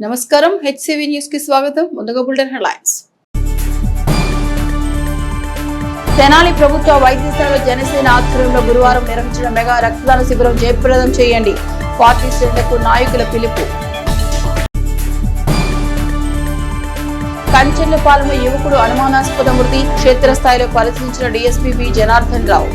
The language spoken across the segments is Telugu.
నమస్కారం, హెచ్సివి న్యూస్ కి స్వాగతం. ముందుగా బులెటిన్ హెడ్లైన్స్. తెనాలి ప్రభుత్వ వైద్యశాలలో జనసేన ఆధ్వర్యంలో గురువారం నిర్వహించిన మెగా రక్తదాన శిబిరం జయప్రదం చేయండి. పార్టీ శ్రేణులకు నాయకుల పిలుపు. కంచెర్లపాలెంలో యువకుడు అనుమానాస్పద మృతి, క్షేత్రస్థాయిలో పరిశీలించిన డీఎస్పీ బి జనార్దన్ రావు.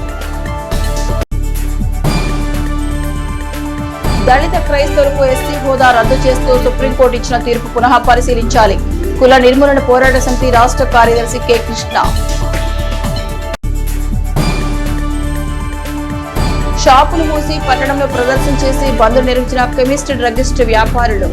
దళిత క్రైస్తవులకు ఎస్సీ హోదా రద్దు చేస్తూ సుప్రీంకోర్టు ఇచ్చిన తీర్పు పునః పరిశీలించాలి. కుల నిర్మూలన పోరాట సమితి రాష్ట్ర కార్యదర్శి కె కృష్ణ. షాపులు మూసి పట్టణంలో ప్రదర్శన చేసి బంద్ నిర్వహించిన కెమిస్ట్ డ్రగ్గిస్ట్ వ్యాపారులు.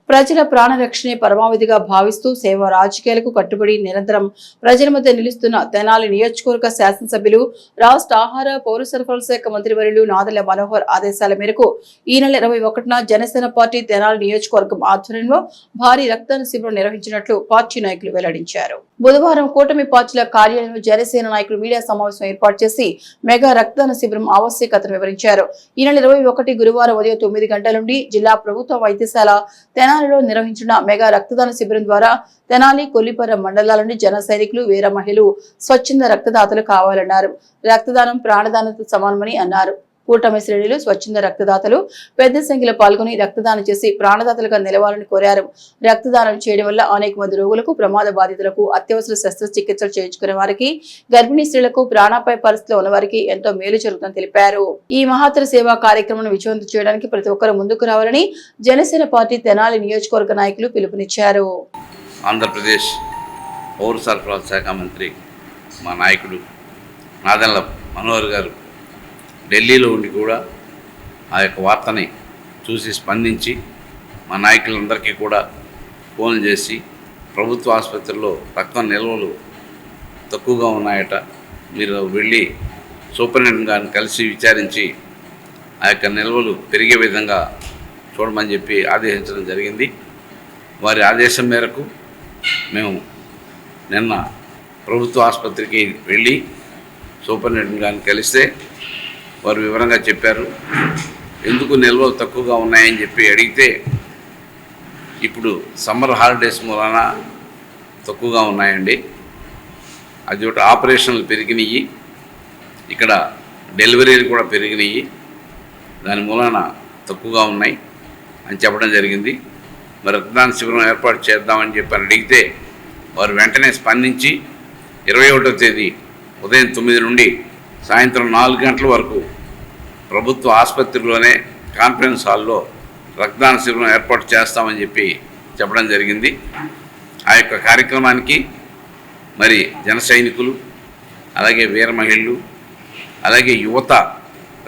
ప్రజల ప్రాణరక్షణే పరమావధిగా భావిస్తూ సేవా రాజకీయాలకు కట్టుబడి నిరంతరం ప్రజల మధ్య నిలుస్తున్న తెనాలి నియోజకవర్గ శాసనసభ్యులు, రాష్ట్ర ఆహార పౌర సరఫరాల శాఖ మంత్రివర్యులు నాదెళ్ల మనోహర్ ఆదేశాల మేరకు ఈ నెల 21న జనసేన పార్టీ తెనాలి నియోజకవర్గం ఆధ్వర్యంలో భారీ రక్తదాన శిబిరం నిర్వహించినట్లు పార్టీ నాయకులు వెల్లడించారు. బుధవారం కూటమి పార్టీల కార్యాలయంలో జనసేన నాయకులు మీడియా సమావేశం ఏర్పాటు చేసి మెగా రక్తదాన శిబిరం ఆవశ్యకతను వివరించారు. ఈ నెల 21 గురువారం ఉదయం 9 గంటల నుండి జిల్లా ప్రభుత్వ వైద్యశాల తెనాలిలో నిర్వహించిన మెగా రక్తదాన శిబిరం ద్వారా తెనాలి, కొల్లిపర మండలాల నుండి జన సైనికులు, వీర మహిళలు స్వచ్ఛంద రక్తదాతలు కావాలన్నారు. రక్తదానం ప్రాణదానంతో సమానమని అన్నారు. కూటమి శ్రేణులు స్వచ్ఛంద రక్తదాతలు పెద్ద సంఖ్యలో పాల్గొని రక్తదానం చేసి ప్రాణదాతలుగా నిలవాలని కోరారు. రక్తదానం చేయడం వల్ల అనేక మంది రోగులకు, ప్రమాద బాధితులకు, అత్యవసర శస్త్రచికిత్సలు చేయించుకునే వారికి, గర్భిణీ స్త్రీలకు, ప్రాణాపాయ పరిస్థితిలో ఉన్న వారికి ఎంతో మేలు జరుగుతుందని తెలిపారు. ఈ మహత్తర సేవా కార్యక్రమాన్ని విజయవంతం చేయడానికి ప్రతి ఒక్కరూ ముందుకు రావాలని జనసేన పార్టీ తెనాలి నియోజకవర్గ నాయకులు పిలుపునిచ్చారు. ఆంధ్రప్రదేశ్ పౌర సరఫరాల శాఖ మంత్రి మా నాయకుడు నాదెళ్ల మనోహర్ గారు ఢిల్లీలో ఉండి కూడా ఆ యొక్క వార్తని చూసి స్పందించి మా నాయకులందరికీ కూడా ఫోన్ చేసి ప్రభుత్వ ఆసుపత్రిలో రక్తం నిల్వలు తక్కువగా ఉన్నాయట, మీరు వెళ్ళి సూపరింటెండెంట్ గారిని కలిసి విచారించి ఆ యొక్క నిల్వలు పెరిగే విధంగా చూడమని చెప్పి ఆదేశించడం జరిగింది. వారి ఆదేశం మేరకు మేము నిన్న ప్రభుత్వ ఆసుపత్రికి వెళ్ళి సూపరింటెండెంట్ గారిని కలిస్తే వారు వివరంగా చెప్పారు. ఎందుకు నిల్వలు తక్కువగా ఉన్నాయని చెప్పి అడిగితే, ఇప్పుడు సమ్మర్ హాలిడేస్ మూలన తక్కువగా ఉన్నాయండి, అది ఒకటి ఆపరేషన్లు పెరిగినాయి, ఇక్కడ డెలివరీలు కూడా పెరిగినాయి, దాని మూలన తక్కువగా ఉన్నాయి అని చెప్పడం జరిగింది. మరి రక్తదాన శిబిరం ఏర్పాటు చేద్దామని చెప్పి అడిగితే వారు వెంటనే స్పందించి 21వ తేదీ ఉదయం 9 నుండి సాయంత్రం 4 గంటల వరకు ప్రభుత్వ ఆసుపత్రిలోనే కాన్ఫరెన్స్ హాల్లో రక్తదాన శిబిరం ఏర్పాటు చేస్తామని చెప్పి చెప్పడం జరిగింది. ఆ యొక్క కార్యక్రమానికి మరి జన సైనికులు, అలాగే వీర మహిళలు, అలాగే యువత,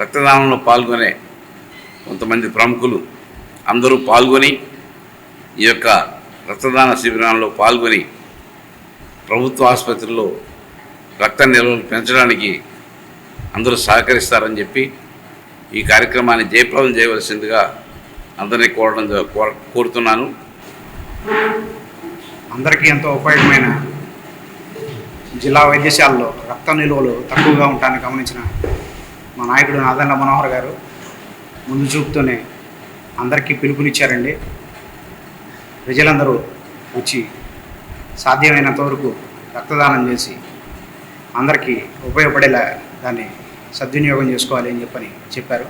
రక్తదానంలో పాల్గొనే కొంతమంది ప్రముఖులు అందరూ పాల్గొని ఈ యొక్క రక్తదాన శిబిరాల్లో పాల్గొని ప్రభుత్వ ఆసుపత్రిలో రక్త నిల్వలు పెంచడానికి అందరూ సహకరిస్తారని చెప్పి ఈ కార్యక్రమాన్ని జయప్రదం చేయవలసిందిగా అందరినీ కోరుతున్నాను. అందరికీ ఎంతో ఉపయోగమైన జిల్లా వైద్యశాలలో రక్త నిల్వలు తక్కువగా ఉండటాన్ని గమనించిన మా నాయకుడు నాదెళ్ల మనోహర్ గారు ముందు చూపుతూనే అందరికీ పిలుపునిచ్చారండి. ప్రజలందరూ వచ్చి సాధ్యమైనంత వరకు రక్తదానం చేసి అందరికీ ఉపయోగపడేలా దాన్ని సద్వినియోగం చేసుకోవాలి అని చెప్పారు.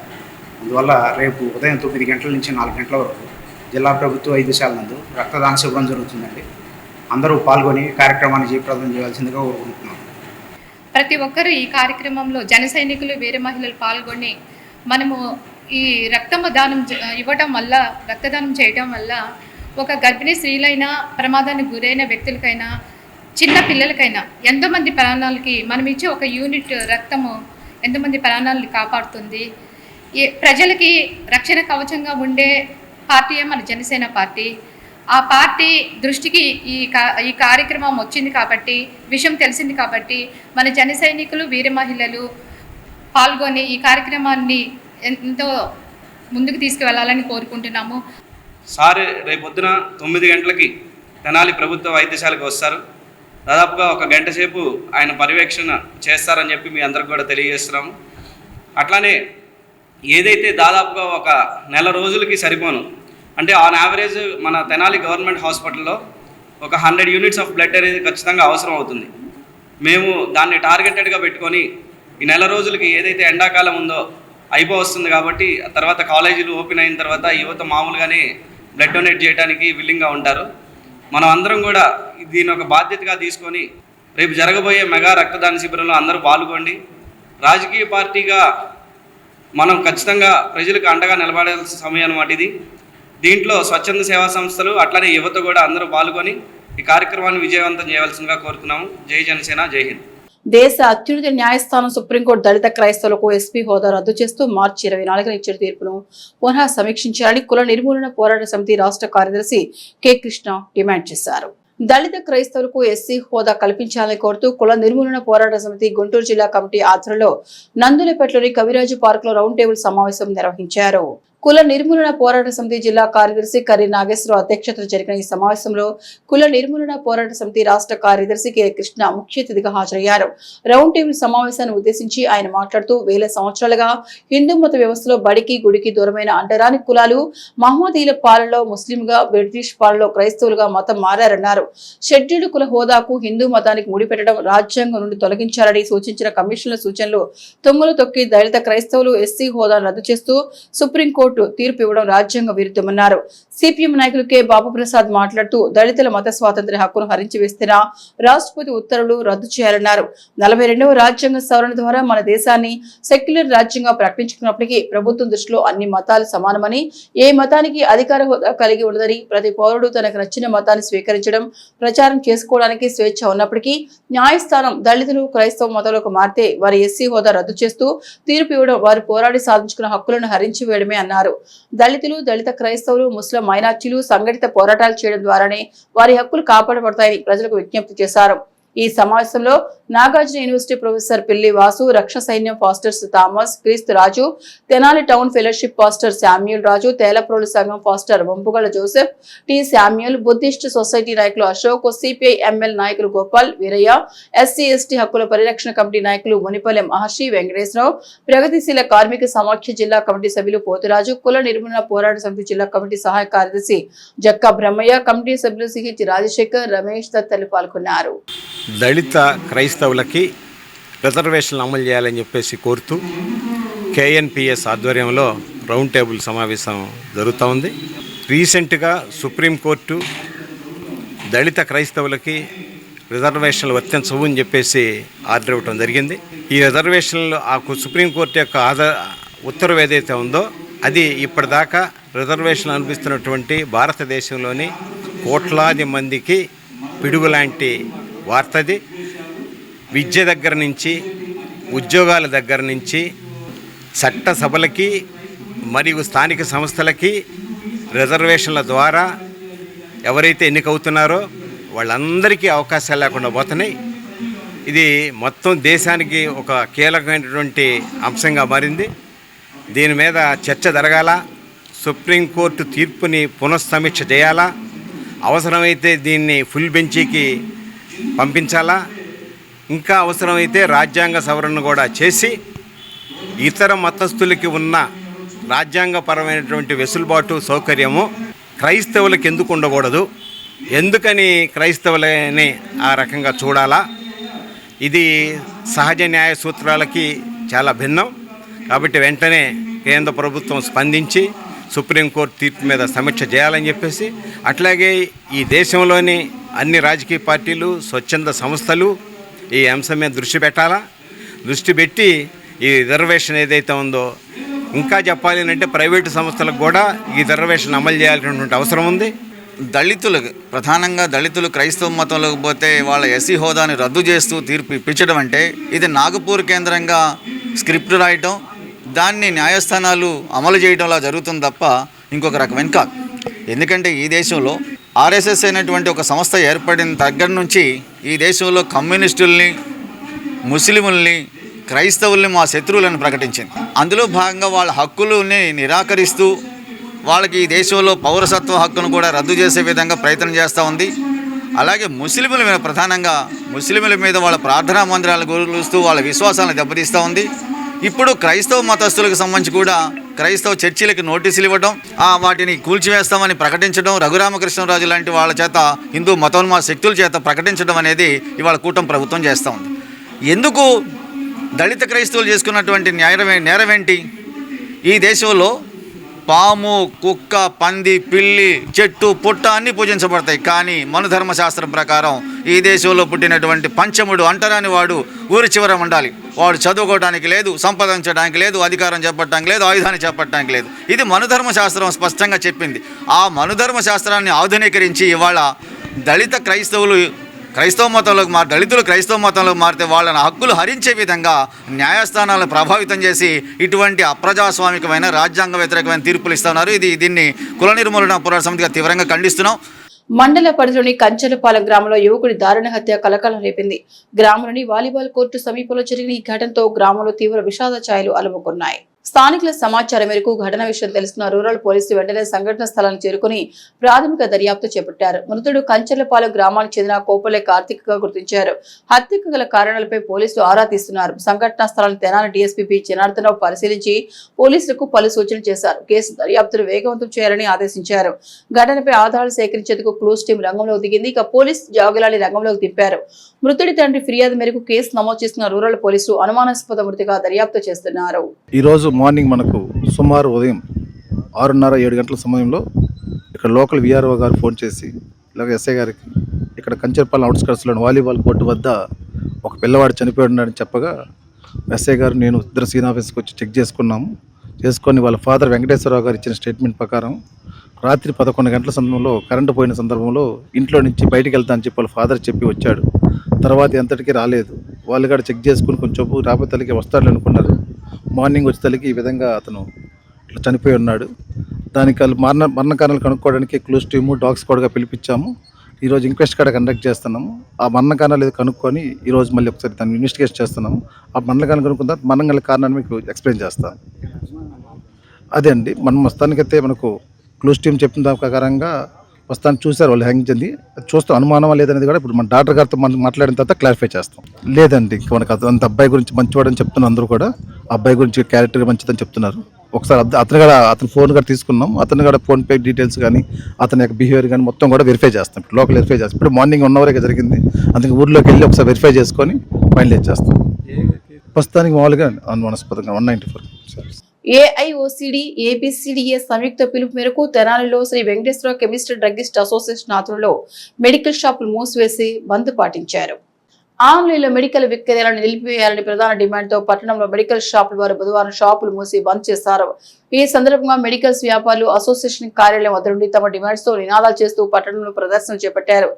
అందువల్ల రేపు ఉదయం 9 గంటల నుంచి 4 గంటల వరకు జిల్లా ప్రభుత్వ వైద్యశాల నందు రక్తదాన శిబిరం జరుగుతుందండి. అందరూ పాల్గొని కార్యక్రమాన్ని జయప్రదం చేయాల్సిందిగా కోరుకుంటున్నాం. ప్రతి ఒక్కరూ ఈ కార్యక్రమంలో జన సైనికులు, వీర మహిళలు పాల్గొని మనము ఈ రక్తదానం ఇవ్వటం వల్ల, రక్తదానం చేయటం వల్ల ఒక గర్భిణీ స్త్రీలైనా, ప్రమాదానికి గురైన వ్యక్తులకైనా, చిన్న పిల్లలకైనా ఎంతోమంది ప్రాణాలకి మనం ఇచ్చే ఒక యూనిట్ రక్తము ఎంతోమంది ప్రాణాలను కాపాడుతుంది. ప్రజలకి రక్షణ కవచంగా ఉండే పార్టీయే మన జనసేన పార్టీ. ఆ పార్టీ దృష్టికి ఈ కార్యక్రమం వచ్చింది కాబట్టి, విషయం తెలిసింది కాబట్టి మన జన సైనికులు, వీర మహిళలు పాల్గొని ఈ కార్యక్రమాన్ని ఎంతో ముందుకు తీసుకువెళ్ళాలని కోరుకుంటున్నాము. సార్ రేపొద్దున 9 గంటలకి తెనాలి ప్రభుత్వ వైద్యశాలకు వస్తారు. దాదాపుగా 1 గంట సేపు ఆయన పర్యవేక్షణ చేస్తారని చెప్పి మీ అందరికి కూడా తెలియజేస్తున్నాము. అట్లానే ఏదైతే దాదాపుగా ఒక నెల రోజులకి సరిపోను, అంటే ఆన్ యావరేజ్ మన తెనాలి గవర్నమెంట్ హాస్పిటల్లో ఒక 100 యూనిట్స్ ఆఫ్ బ్లడ్ అనేది ఖచ్చితంగా అవసరం అవుతుంది. మేము దాన్ని టార్గెటెడ్గా పెట్టుకొని ఈ నెల రోజులకి ఏదైతే ఎండాకాలం ఉందో అయిపోవస్తుంది కాబట్టి తర్వాత కాలేజీలు ఓపెన్ అయిన తర్వాత యువత మామూలుగానే బ్లడ్ డొనేట్ చేయడానికి విల్లింగ్గా ఉంటారు. మనం అందరం కూడా దీని ఒక బాధ్యతగా తీసుకొని రేపు జరగబోయే మెగా రక్తదాన శిబిరంలో అందరూ పాల్గొండి. రాజకీయ పార్టీగా మనం ఖచ్చితంగా ప్రజలకు అండగా నిలబడాల్సిన సమయం అన్నమాట ఇది. దీంట్లో స్వచ్ఛంద సేవా సంస్థలు అట్లనే యువత కూడా అందరూ పాల్గొని ఈ కార్యక్రమాన్ని విజయవంతం చేయవలసిందిగా కోరుతున్నాము. జై జనసేన, జై హింద్. దేశ అత్యున్నత న్యాయస్థానం సుప్రీంకోర్టు దళిత క్రైస్తవులకు ఎస్పీ హోదా రద్దు చేస్తూ మార్చి 24న ఇచ్చిన తీర్పును పునః సమీక్షించాలని కుల నిర్మూలన పోరాట సమితి రాష్ట్ర కార్యదర్శి కె కృష్ణ డిమాండ్ చేశారు. దళిత క్రైస్తవులకు ఎస్సీ హోదా కల్పించాలని కోరుతూ కుల నిర్మూలన పోరాట సమితి గుంటూరు జిల్లా కమిటీ ఆధ్వర్యంలో నందులపేటలోని కవిరాజు పార్క్ లో రౌండ్ టేబుల్ సమావేశం నిర్వహించారు. కుల నిర్మూలన పోరాట సమితి జిల్లా కార్యదర్శి కర్రి నాగేశ్వరరావు అధ్యక్షతన జరిగిన ఈ సమావేశంలో కుల నిర్మూలన పోరాట సమితి రాష్ట్ర కార్యదర్శి కె కృష్ణ ముఖ్య అతిథిగా హాజరయ్యారు. రౌండ్ టేబుల్ సమావేశాన్ని ఉద్దేశించి ఆయన మాట్లాడుతూ వేల సంవత్సరాలుగా హిందూ మత వ్యవస్థలో బడికి గుడికి దూరమైన అంటరాని కులాలు మహమ్మదీయుల పాలనలో ముస్లింగా, బ్రిటిష్ పాలనలో క్రైస్తవులుగా మతం మారారన్నారు. షెడ్యూల్డ్ కుల హోదాకు హిందూ మతానికి ముడిపెట్టడం, రాజ్యాంగం నుండి తొలగించాలని సూచించిన కమిషన్ల సూచనలు తుంగలు తొక్కి దళిత క్రైస్తవులు ఎస్సీ హోదాను రద్దు చేస్తూ సుప్రీంకోర్టు తీర్పు ఇవ్వడం రాజ్యాంగ విరుద్ధమన్నారు. సిపిఎం నాయకులు కె బాబుప్రసాద్ మాట్లాడుతూ దళితుల మత స్వాతంత్ర్య హక్కును హరించి వేస్తున్న రాష్ట్రపతి ఉత్తర్వులు రద్దు చేయాలన్నారు. 42వ రాజ్యాంగ సవరణ ద్వారా మన దేశాన్ని సెక్యులర్ రాజ్యంగా ప్రకటించుకున్నప్పటికీ ప్రభుత్వం దృష్టిలో అన్ని మతాలు సమానమని, ఏ మతానికి అధికార హోదా కలిగి ఉండదని, ప్రతి పౌరుడు తనకు నచ్చిన మతాన్ని స్వీకరించడం, ప్రచారం చేసుకోవడానికి స్వేచ్ఛ ఉన్నప్పటికీ న్యాయస్థానం దళితులు క్రైస్తవ మతంలోకి మారితే వారి ఎస్సీ హోదా రద్దు చేస్తూ తీర్పు ఇవ్వడం వారు పోరాడి సాధించుకున్న హక్కులను హరించి వేయడమే అన్నారు. దళితులు, దళిత క్రైస్తవులు, ముస్లిం మైనార్టీలు సంఘటిత పోరాటాలు చేయడం ద్వారానే వారి హక్కులు కాపాడబడతాయని ప్రజలకు విజ్ఞప్తి చేశారు. ఈ సమావేశంలో నాగార్జున యూనివర్సిటీ ప్రొఫెసర్ పిల్లి వాసు, రక్షణ సైన్యం ఫాస్టర్స్ థామస్, క్రీస్తు Raju, Tenali town fellowship pastor Samuel Raju, Telaprolu సంఘం pastor Vampugala Joseph, T Samuel, Buddhist society నాయకులు అశోక్, సిపిఐ ఎంఎల్ నాయకులు గోపాల్, వీరయ్య, ఎస్సీ ఎస్టీ హక్కుల పరిరక్షణ కమిటీ నాయకులు మునిపల్లె మహర్షి, వెంకటేశ్వరరావు, ప్రగతిశీల కార్మిక సమాఖ్య జిల్లా కమిటీ సభ్యులు పోతురాజు, కుల నిర్మూలన పోరాట సమితి జిల్లా కమిటీ సహాయ కార్యదర్శి జక్కా బ్రహ్మయ్య, కమిటీ సభ్యులు సిహెచ్ రాజశేఖర్, రమేష్ తదితరులు పాల్గొన్నారు. దళిత క్రైస్తవులకి రిజర్వేషన్లు అమలు చేయాలని చెప్పేసి కోరుతూ కేఎన్పిఎస్ ఆధ్వర్యంలో రౌండ్ టేబుల్ సమావేశం జరుగుతూ ఉంది. రీసెంట్గా సుప్రీంకోర్టు దళిత క్రైస్తవులకి రిజర్వేషన్లు వర్తించవు అని చెప్పేసి ఆర్డర్ ఇవ్వడం జరిగింది. ఈ రిజర్వేషన్లు ఆ సుప్రీంకోర్టు యొక్క ఉత్తర్వు ఏదైతే ఉందో అది ఇప్పటిదాకా రిజర్వేషన్లు అనిపిస్తున్నటువంటి భారతదేశంలోని కోట్లాది మందికి పిడుగులాంటి వార్తది. విద్య దగ్గర నుంచి, ఉద్యోగాల దగ్గర నుంచి, చట్టసభలకి మరియు స్థానిక సంస్థలకి రిజర్వేషన్ల ద్వారా ఎవరైతే ఎన్నికవుతున్నారో వాళ్ళందరికీ అవకాశాలు లేకుండా పోతున్నాయి. ఇది మొత్తం దేశానికి ఒక కీలకమైనటువంటి అంశంగా మారింది. దీని మీద చర్చ జరగాల, సుప్రీంకోర్టు తీర్పుని పునఃసమీక్ష చేయాలా, అవసరమైతే దీన్ని ఫుల్ బెంచీకి పంపించాలా, ఇంకా అవసరమైతే రాజ్యాంగ సవరణ కూడా చేసి ఇతర మతస్థులకి ఉన్న రాజ్యాంగపరమైనటువంటి వెసులుబాటు సౌకర్యము క్రైస్తవులకు ఎందుకు ఉండకూడదు, ఎందుకని క్రైస్తవులని ఆ రకంగా చూడాలా, ఇది సహజ న్యాయ సూత్రాలకి చాలా భిన్నం. కాబట్టి వెంటనే కేంద్ర ప్రభుత్వం స్పందించి సుప్రీంకోర్టు తీర్పు మీద సమీక్ష చేయాలని చెప్పేసి, అట్లాగే ఈ దేశంలోని అన్ని రాజకీయ పార్టీలు, స్వచ్ఛంద సంస్థలు ఈ అంశం మీద దృష్టి పెట్టాలా. దృష్టి పెట్టి ఈ రిజర్వేషన్ ఏదైతే ఉందో, ఇంకా చెప్పాలి అంటే ప్రైవేటు సంస్థలకు కూడా ఈ రిజర్వేషన్ అమలు చేయాల్సినటువంటి అవసరం ఉంది. దళితులకు, ప్రధానంగా దళితులు క్రైస్తవ మతంలోకి పోతే వాళ్ళ ఎస్సీ హోదాని రద్దు చేస్తూ తీర్పు ఇప్పించడం అంటే ఇది నాగపూర్ కేంద్రంగా స్క్రిప్ట్ రాయటం, దాన్ని న్యాయస్థానాలు అమలు చేయడంలా జరుగుతుంది తప్ప ఇంకొక రకమైన కాదు. ఎందుకంటే ఈ దేశంలో ఆర్ఎస్ఎస్ అయినటువంటి ఒక సంస్థ ఏర్పడిన దగ్గర నుంచి ఈ దేశంలో కమ్యూనిస్టుల్ని, ముస్లిముల్ని, క్రైస్తవుల్ని మా శత్రువులను ప్రకటించింది. అందులో భాగంగా వాళ్ళ హక్కులని నిరాకరిస్తూ వాళ్ళకి ఈ దేశంలో పౌరసత్వ హక్కును కూడా రద్దు చేసే విధంగా ప్రయత్నం చేస్తూ ఉంది. అలాగే ముస్లిముల మీద, ప్రధానంగా ముస్లిముల మీద వాళ్ళ ప్రార్థనా మందిరాలను గురుస్తూ వాళ్ళ విశ్వాసాలను దెబ్బతీస్తూ ఉంది. ఇప్పుడు క్రైస్తవ మతస్థులకు సంబంధించి కూడా క్రైస్తవ చర్చిలకు నోటీసులు ఇవ్వడం, వాటిని కూల్చివేస్తామని ప్రకటించడం, రఘురామకృష్ణరాజు లాంటి వాళ్ళ చేత హిందూ మతోన్మాద శక్తుల చేత ప్రకటించడం అనేది ఇవాళ కూటమి ప్రభుత్వం చేస్తూ ఉంది. ఎందుకు దళిత క్రైస్తవులు చేసుకున్నటువంటి నేరమేంటి? ఈ దేశంలో పాము, కుక్క, పంది, పిల్లి, చెట్టు, పుట్ట అన్నీ పూజించబడతాయి. కానీ మనుధర్మశాస్త్రం ప్రకారం ఈ దేశంలో పుట్టినటువంటి పంచముడు అంటరాని వాడు ఊరి చివర ఉండాలి. వాడు చదువుకోవడానికి లేదు, సంపాదించడానికి లేదు, అధికారం చేపట్టడానికి లేదు, ఆయుధాన్ని చేపట్టడానికి లేదు. ఇది మనుధర్మశాస్త్రం స్పష్టంగా చెప్పింది. ఆ మనుధర్మశాస్త్రాన్ని ఆధునీకరించి ఇవాళ దళితులు క్రైస్తవ మతంలోకి మారితే వాళ్ళని హక్కులు హరించే విధంగా న్యాయస్థానాలను ప్రభావితం చేసి ఇటువంటి అప్రజాస్వామికమైన రాజ్యాంగ వ్యతిరేకమైన తీర్పులు ఇస్తున్నారు. దీన్ని కుల నిర్మూలన పోరాట సమితిగా తీవ్రంగా ఖండిస్తున్నాం. మండల పరిధిలోని కంచెలపాలెం గ్రామంలో యువకుడి దారుణ హత్య కలకలం రేపింది. గ్రామంలోని వాలీబాల్ కోర్టు సమీపంలో జరిగిన ఈ ఘటనతో గ్రామంలో తీవ్ర విషాద ఛాయలు అలుముకున్నాయి. స్థానికుల సమాచారం మేరకు ఘటన విషయం తెలుసుకున్న రూరల్ పోలీసులు వెంటనే సంఘటన స్థలానికి చేరుకుని ప్రాథమిక దర్యాప్తు చేపట్టారు. మృతుడు కంచెలపాలెం గ్రామానికి చెందిన కోపలే కార్తిక్ గా గుర్తించారు. హత్యకు గల కారణాలపై పోలీసులు ఆరా తీస్తున్నారు. సంఘటనా స్థలాన్ని తెనాలి డీఎస్పీ పి జనార్దనరావు పరిశీలించి పోలీసులకు పలు సూచనలు చేశారు. కేసు దర్యాప్తును వేగవంతం చేయాలని ఆదేశించారు. ఘటనపై ఆధారాలు సేకరించేందుకు క్లూస్ టీం రంగంలోకి దిగింది. ఇక పోలీసు జాగులాలి రంగంలోకి దింపారు. మృతుడి తండ్రి ఫిర్యాదు మేరకు కేసు నమోదు చేసిన రూరల్ పోలీసులు అనుమానాస్పద మృతిగా దర్యాప్తు చేస్తున్నారు. ఈ రోజు మార్నింగ్ మనకు సుమారు ఉదయం 6:30-7 గంటల సమయంలో ఇక్కడ లోకల్ విఆర్ఓ గారు ఫోన్ చేసి ఇలాగ ఎస్ఐ గారికి ఇక్కడ కంచెలపాలెం అవుట్స్కర్ట్స్లోని వాలీబాల్ కోర్టు వద్ద ఒక పిల్లవాడు చనిపోయి ఉన్నాడని చెప్పగా ఎస్ఐ గారు నేను ఇద్దరు సీన్ ఆఫీస్కి వచ్చి చెక్ చేసుకొని వాళ్ళ ఫాదర్ వెంకటేశ్వరరావు గారు ఇచ్చిన స్టేట్మెంట్ ప్రకారం రాత్రి 11 గంటల సమయంలో కరెంటు పోయిన సందర్భంలో ఇంట్లో నుంచి బయటికి వెళ్తా అని చెప్పి వాళ్ళ ఫాదర్ చెప్పి వచ్చాడు. తర్వాత ఎంతటికీ రాలేదు. వాళ్ళు కూడా చెక్ చేసుకుని కొంచెం రాబోయే తల్లికి వస్తాడు అనుకున్నారు. మార్నింగ్ వచ్చే తల్లికి ఈ విధంగా అతను ఇట్లా చనిపోయి ఉన్నాడు. దానికి మరణ కారణాలు కనుక్కోవడానికి క్లూస్ టీము డాగ్ స్క్వాడ్గా పిలిపించాము. ఈరోజు ఇంక్వెస్ట్ కూడా కండక్ట్ చేస్తున్నాము. ఆ మరణ కారణాలు ఏదో కనుక్కొని ఈరోజు మళ్ళీ ఒకసారి దాన్ని ఇన్వెస్టిగేషన్ చేస్తున్నాము. ఆ మరణ కారణం కనుక్కున్న తర్వాత మరణం గల కారణాన్ని మీకు ఎక్స్ప్లెయిన్ చేస్తాను. అదే అండి, మనం మొత్తానికైతే మనకు క్లూస్ టీం చెప్పిన దాని ప్రకారంగా వస్తాను చూశారు వాళ్ళు హ్యాంగ్ చెంది చూస్తాం. అనుమానమా లేదనేది కూడా ఇప్పుడు మన డాక్టర్ గారితో మనం మాట్లాడిన తర్వాత క్లారిఫై చేస్తాం. లేదండి, ఇంకా మనకు అంత అబ్బాయి గురించి మంచివాడని చెప్తున్నారు. అందరూ కూడా అబ్బాయి గురించి క్యారెక్టర్ మంచిదని చెప్తున్నారు. ఒకసారి అతను ఫోన్ కూడా తీసుకున్నాం. అతను కూడా ఫోన్ పే డీటెయిల్స్ కానీ అతని యొక్క బిహేవియర్ కానీ మొత్తం కూడా వెరిఫై చేస్తాం. ఇప్పుడు లోకల్ వెరిఫై చేస్తాం. ఇప్పుడు మార్నింగ్ 1 అవర్ జరిగింది. అందుకే ఊర్లోకి వెళ్ళి ఒకసారి వెరిఫై చేసుకొని ఫైనలైజ్ చేస్తాం. ప్రస్తుతానికి మామూలుగా అనుమానాస్పదంగా 194. ఏఐఓసిడి ఏబిసిడిఏ సంయుక్త పిలుపు మేరకు తెనాలిలో Shri Venkateswara chemist druggist association ఆధ్వర్యంలో మెడికల్ షాపులు మూసివేసి బంద్ పాటించారు. ఆన్లైన్లో మెడికల్ విక్రయాలను నిలిపివేయాలని ప్రధాన డిమాండ్తో పట్టణంలో మెడికల్ షాపుల వారు బుధవారం షాపులు మూసి బంద్ చేశారు. ఈ సందర్భంగా మెడికల్స్ వ్యాపారులు అసోసియేషన్ కార్యాలయం వద్ద నుండి తమ డిమాండ్స్ తో నినాదాలు చేస్తూ పట్టణంలో ప్రదర్శనలు చేపట్టారు.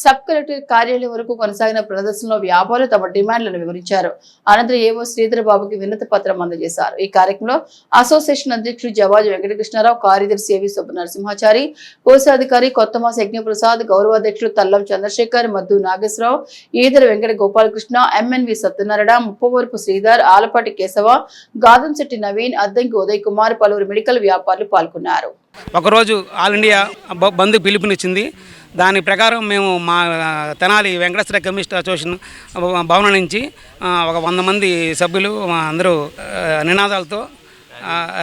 సబ్ కలెక్టర్ కార్యాలయం వరకు కొనసాగిన ప్రదర్శనలో వ్యాపారులు తమ డిమాండ్లను వివరించారు. అనంతరం ఏవో శ్రీధర్ బాబుకి వినతి పత్రం అందజేశారు. ఈ కార్యక్రమంలో అసోసియేషన్ అధ్యక్షుడు జవాజు వెంకటకృష్ణారావు, కార్యదర్శి ఏవి సుబ్బనరసింహాచారి, కోశాధికారి కొత్తమాస యజ్ఞప్రసాద్, గౌరవాధ్యక్షులు తల్లం చంద్రశేఖర్, మద్దు నాగేశ్వరరావు, ఈదర వెంకట గోపాలకృష్ణ, ఎంఎన్వి సత్యనారాయణ, ముప్పవరపు శ్రీధర్, ఆలపాటి కేశవ, గాదంశెట్టి నవీన్, అద్దంకి ఉదయ్ కుమార్, పలువురు మెడికల్ వ్యాపారులు పాల్గొన్నారు. ఒకరోజు ఆల్ ఇండియా బంద్ పిలుపునిచ్చింది. దాని ప్రకారం మేము మా తెనాలి వెంకటేశ్వర కెమిస్ట్ అసోసియేషన్ భవనం నుంచి ఒక 100 మంది సభ్యులు అందరూ నినాదాలతో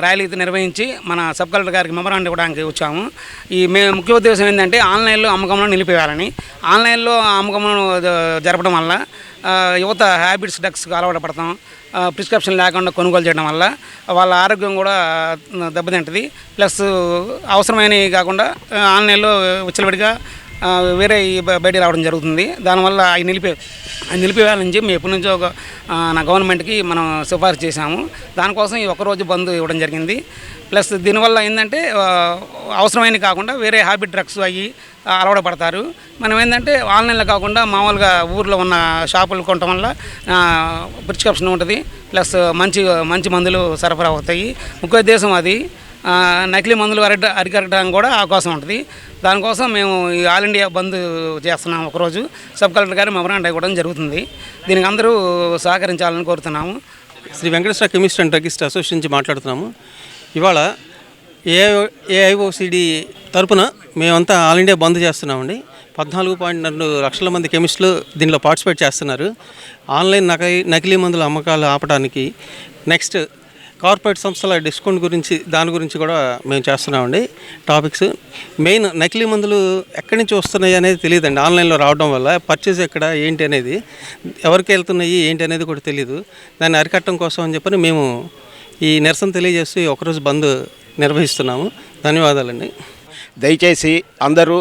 ర్యాలీ నిర్వహించి మన సబ్ కలెక్టర్ గారికి మెమరాండం ఇవ్వడానికి వచ్చాము. ముఖ్య ఉద్దేశం ఏంటంటే ఆన్లైన్లో అమ్మకంలో నిలిపివేయాలని. ఆన్లైన్లో అమ్మకంలో జరపడం వల్ల యువత హ్యాబిట్స్ డ్రగ్స్కి అలవాటు పడతాం. ప్రిస్క్రిప్షన్ లేకుండా కొనుగోలు చేయడం వల్ల వాళ్ళ ఆరోగ్యం కూడా దెబ్బతింటుంది. ప్లస్ అవసరమైనవి కాకుండా ఆన్లైన్లో విచ్చలవిడిగా వేరే బయటికి రావడం జరుగుతుంది. దానివల్ల అవి నిలిపివేయాలని చెప్పి ఎప్పటి నుంచో నా గవర్నమెంట్కి మనం సిఫార్సు చేశాము. దానికోసం ఈ ఒక్కరోజు బంద్ ఇవ్వడం జరిగింది. ప్లస్ దీనివల్ల ఏంటంటే అవసరమైనవి కాకుండా వేరే హ్యాబిట్ డ్రగ్స్ అయ్యి అలవాటు పడతారు. మనం ఏంటంటే ఆన్లైన్లో కాకుండా మామూలుగా ఊర్లో ఉన్న షాపులు కొనటం వల్ల ప్రిస్క్రిప్షన్ ఉంటుంది. ప్లస్ మంచి మందులు సరఫరా అవుతాయి. ముఖ్య ఉద్దేశం అది నకిలీ మందులు అరికట్టడానికి కూడా అవకాశం ఉంటుంది. దానికోసం మేము ఈ ఆల్ ఇండియా బంద్ చేస్తున్నాము. ఒకరోజు సబ్ కలెక్టర్ గారు మెమరాండం ఇవ్వడం జరుగుతుంది. దీనికి అందరూ సహకరించాలని కోరుతున్నాము. Shri Venkateswara chemist and druggist association నుంచి మాట్లాడుతున్నాము. ఇవాళ ఏఐఓసిడి తరపున మేమంతా ఆల్ ఇండియా బంద్ చేస్తున్నామండి. 14.2 లక్షల మంది కెమిస్టులు దీనిలో పార్టిసిపేట్ చేస్తున్నారు. ఆన్లైన్ నకిలీ మందుల అమ్మకాలు ఆపడానికి నెక్స్ట్ కార్పొరేట్ సంస్థల డిస్కౌంట్ గురించి దాని గురించి కూడా మేము చేస్తున్నామండి టాపిక్స్. మెయిన్ నకిలీ మందులు ఎక్కడి నుంచి వస్తున్నాయి అనేది తెలియదండి. ఆన్లైన్లో రావడం వల్ల పర్చేజ్ ఎక్కడ ఏంటి అనేది, ఎవరికి వెళ్తున్నాయి ఏంటి అనేది కూడా తెలియదు. దాన్ని అరికట్టడం కోసం అని చెప్పని మేము ఈ నిరసన తెలియజేస్తూ ఒకరోజు బంద్ నిర్వహిస్తున్నాము. ధన్యవాదాలండి. దయచేసి అందరూ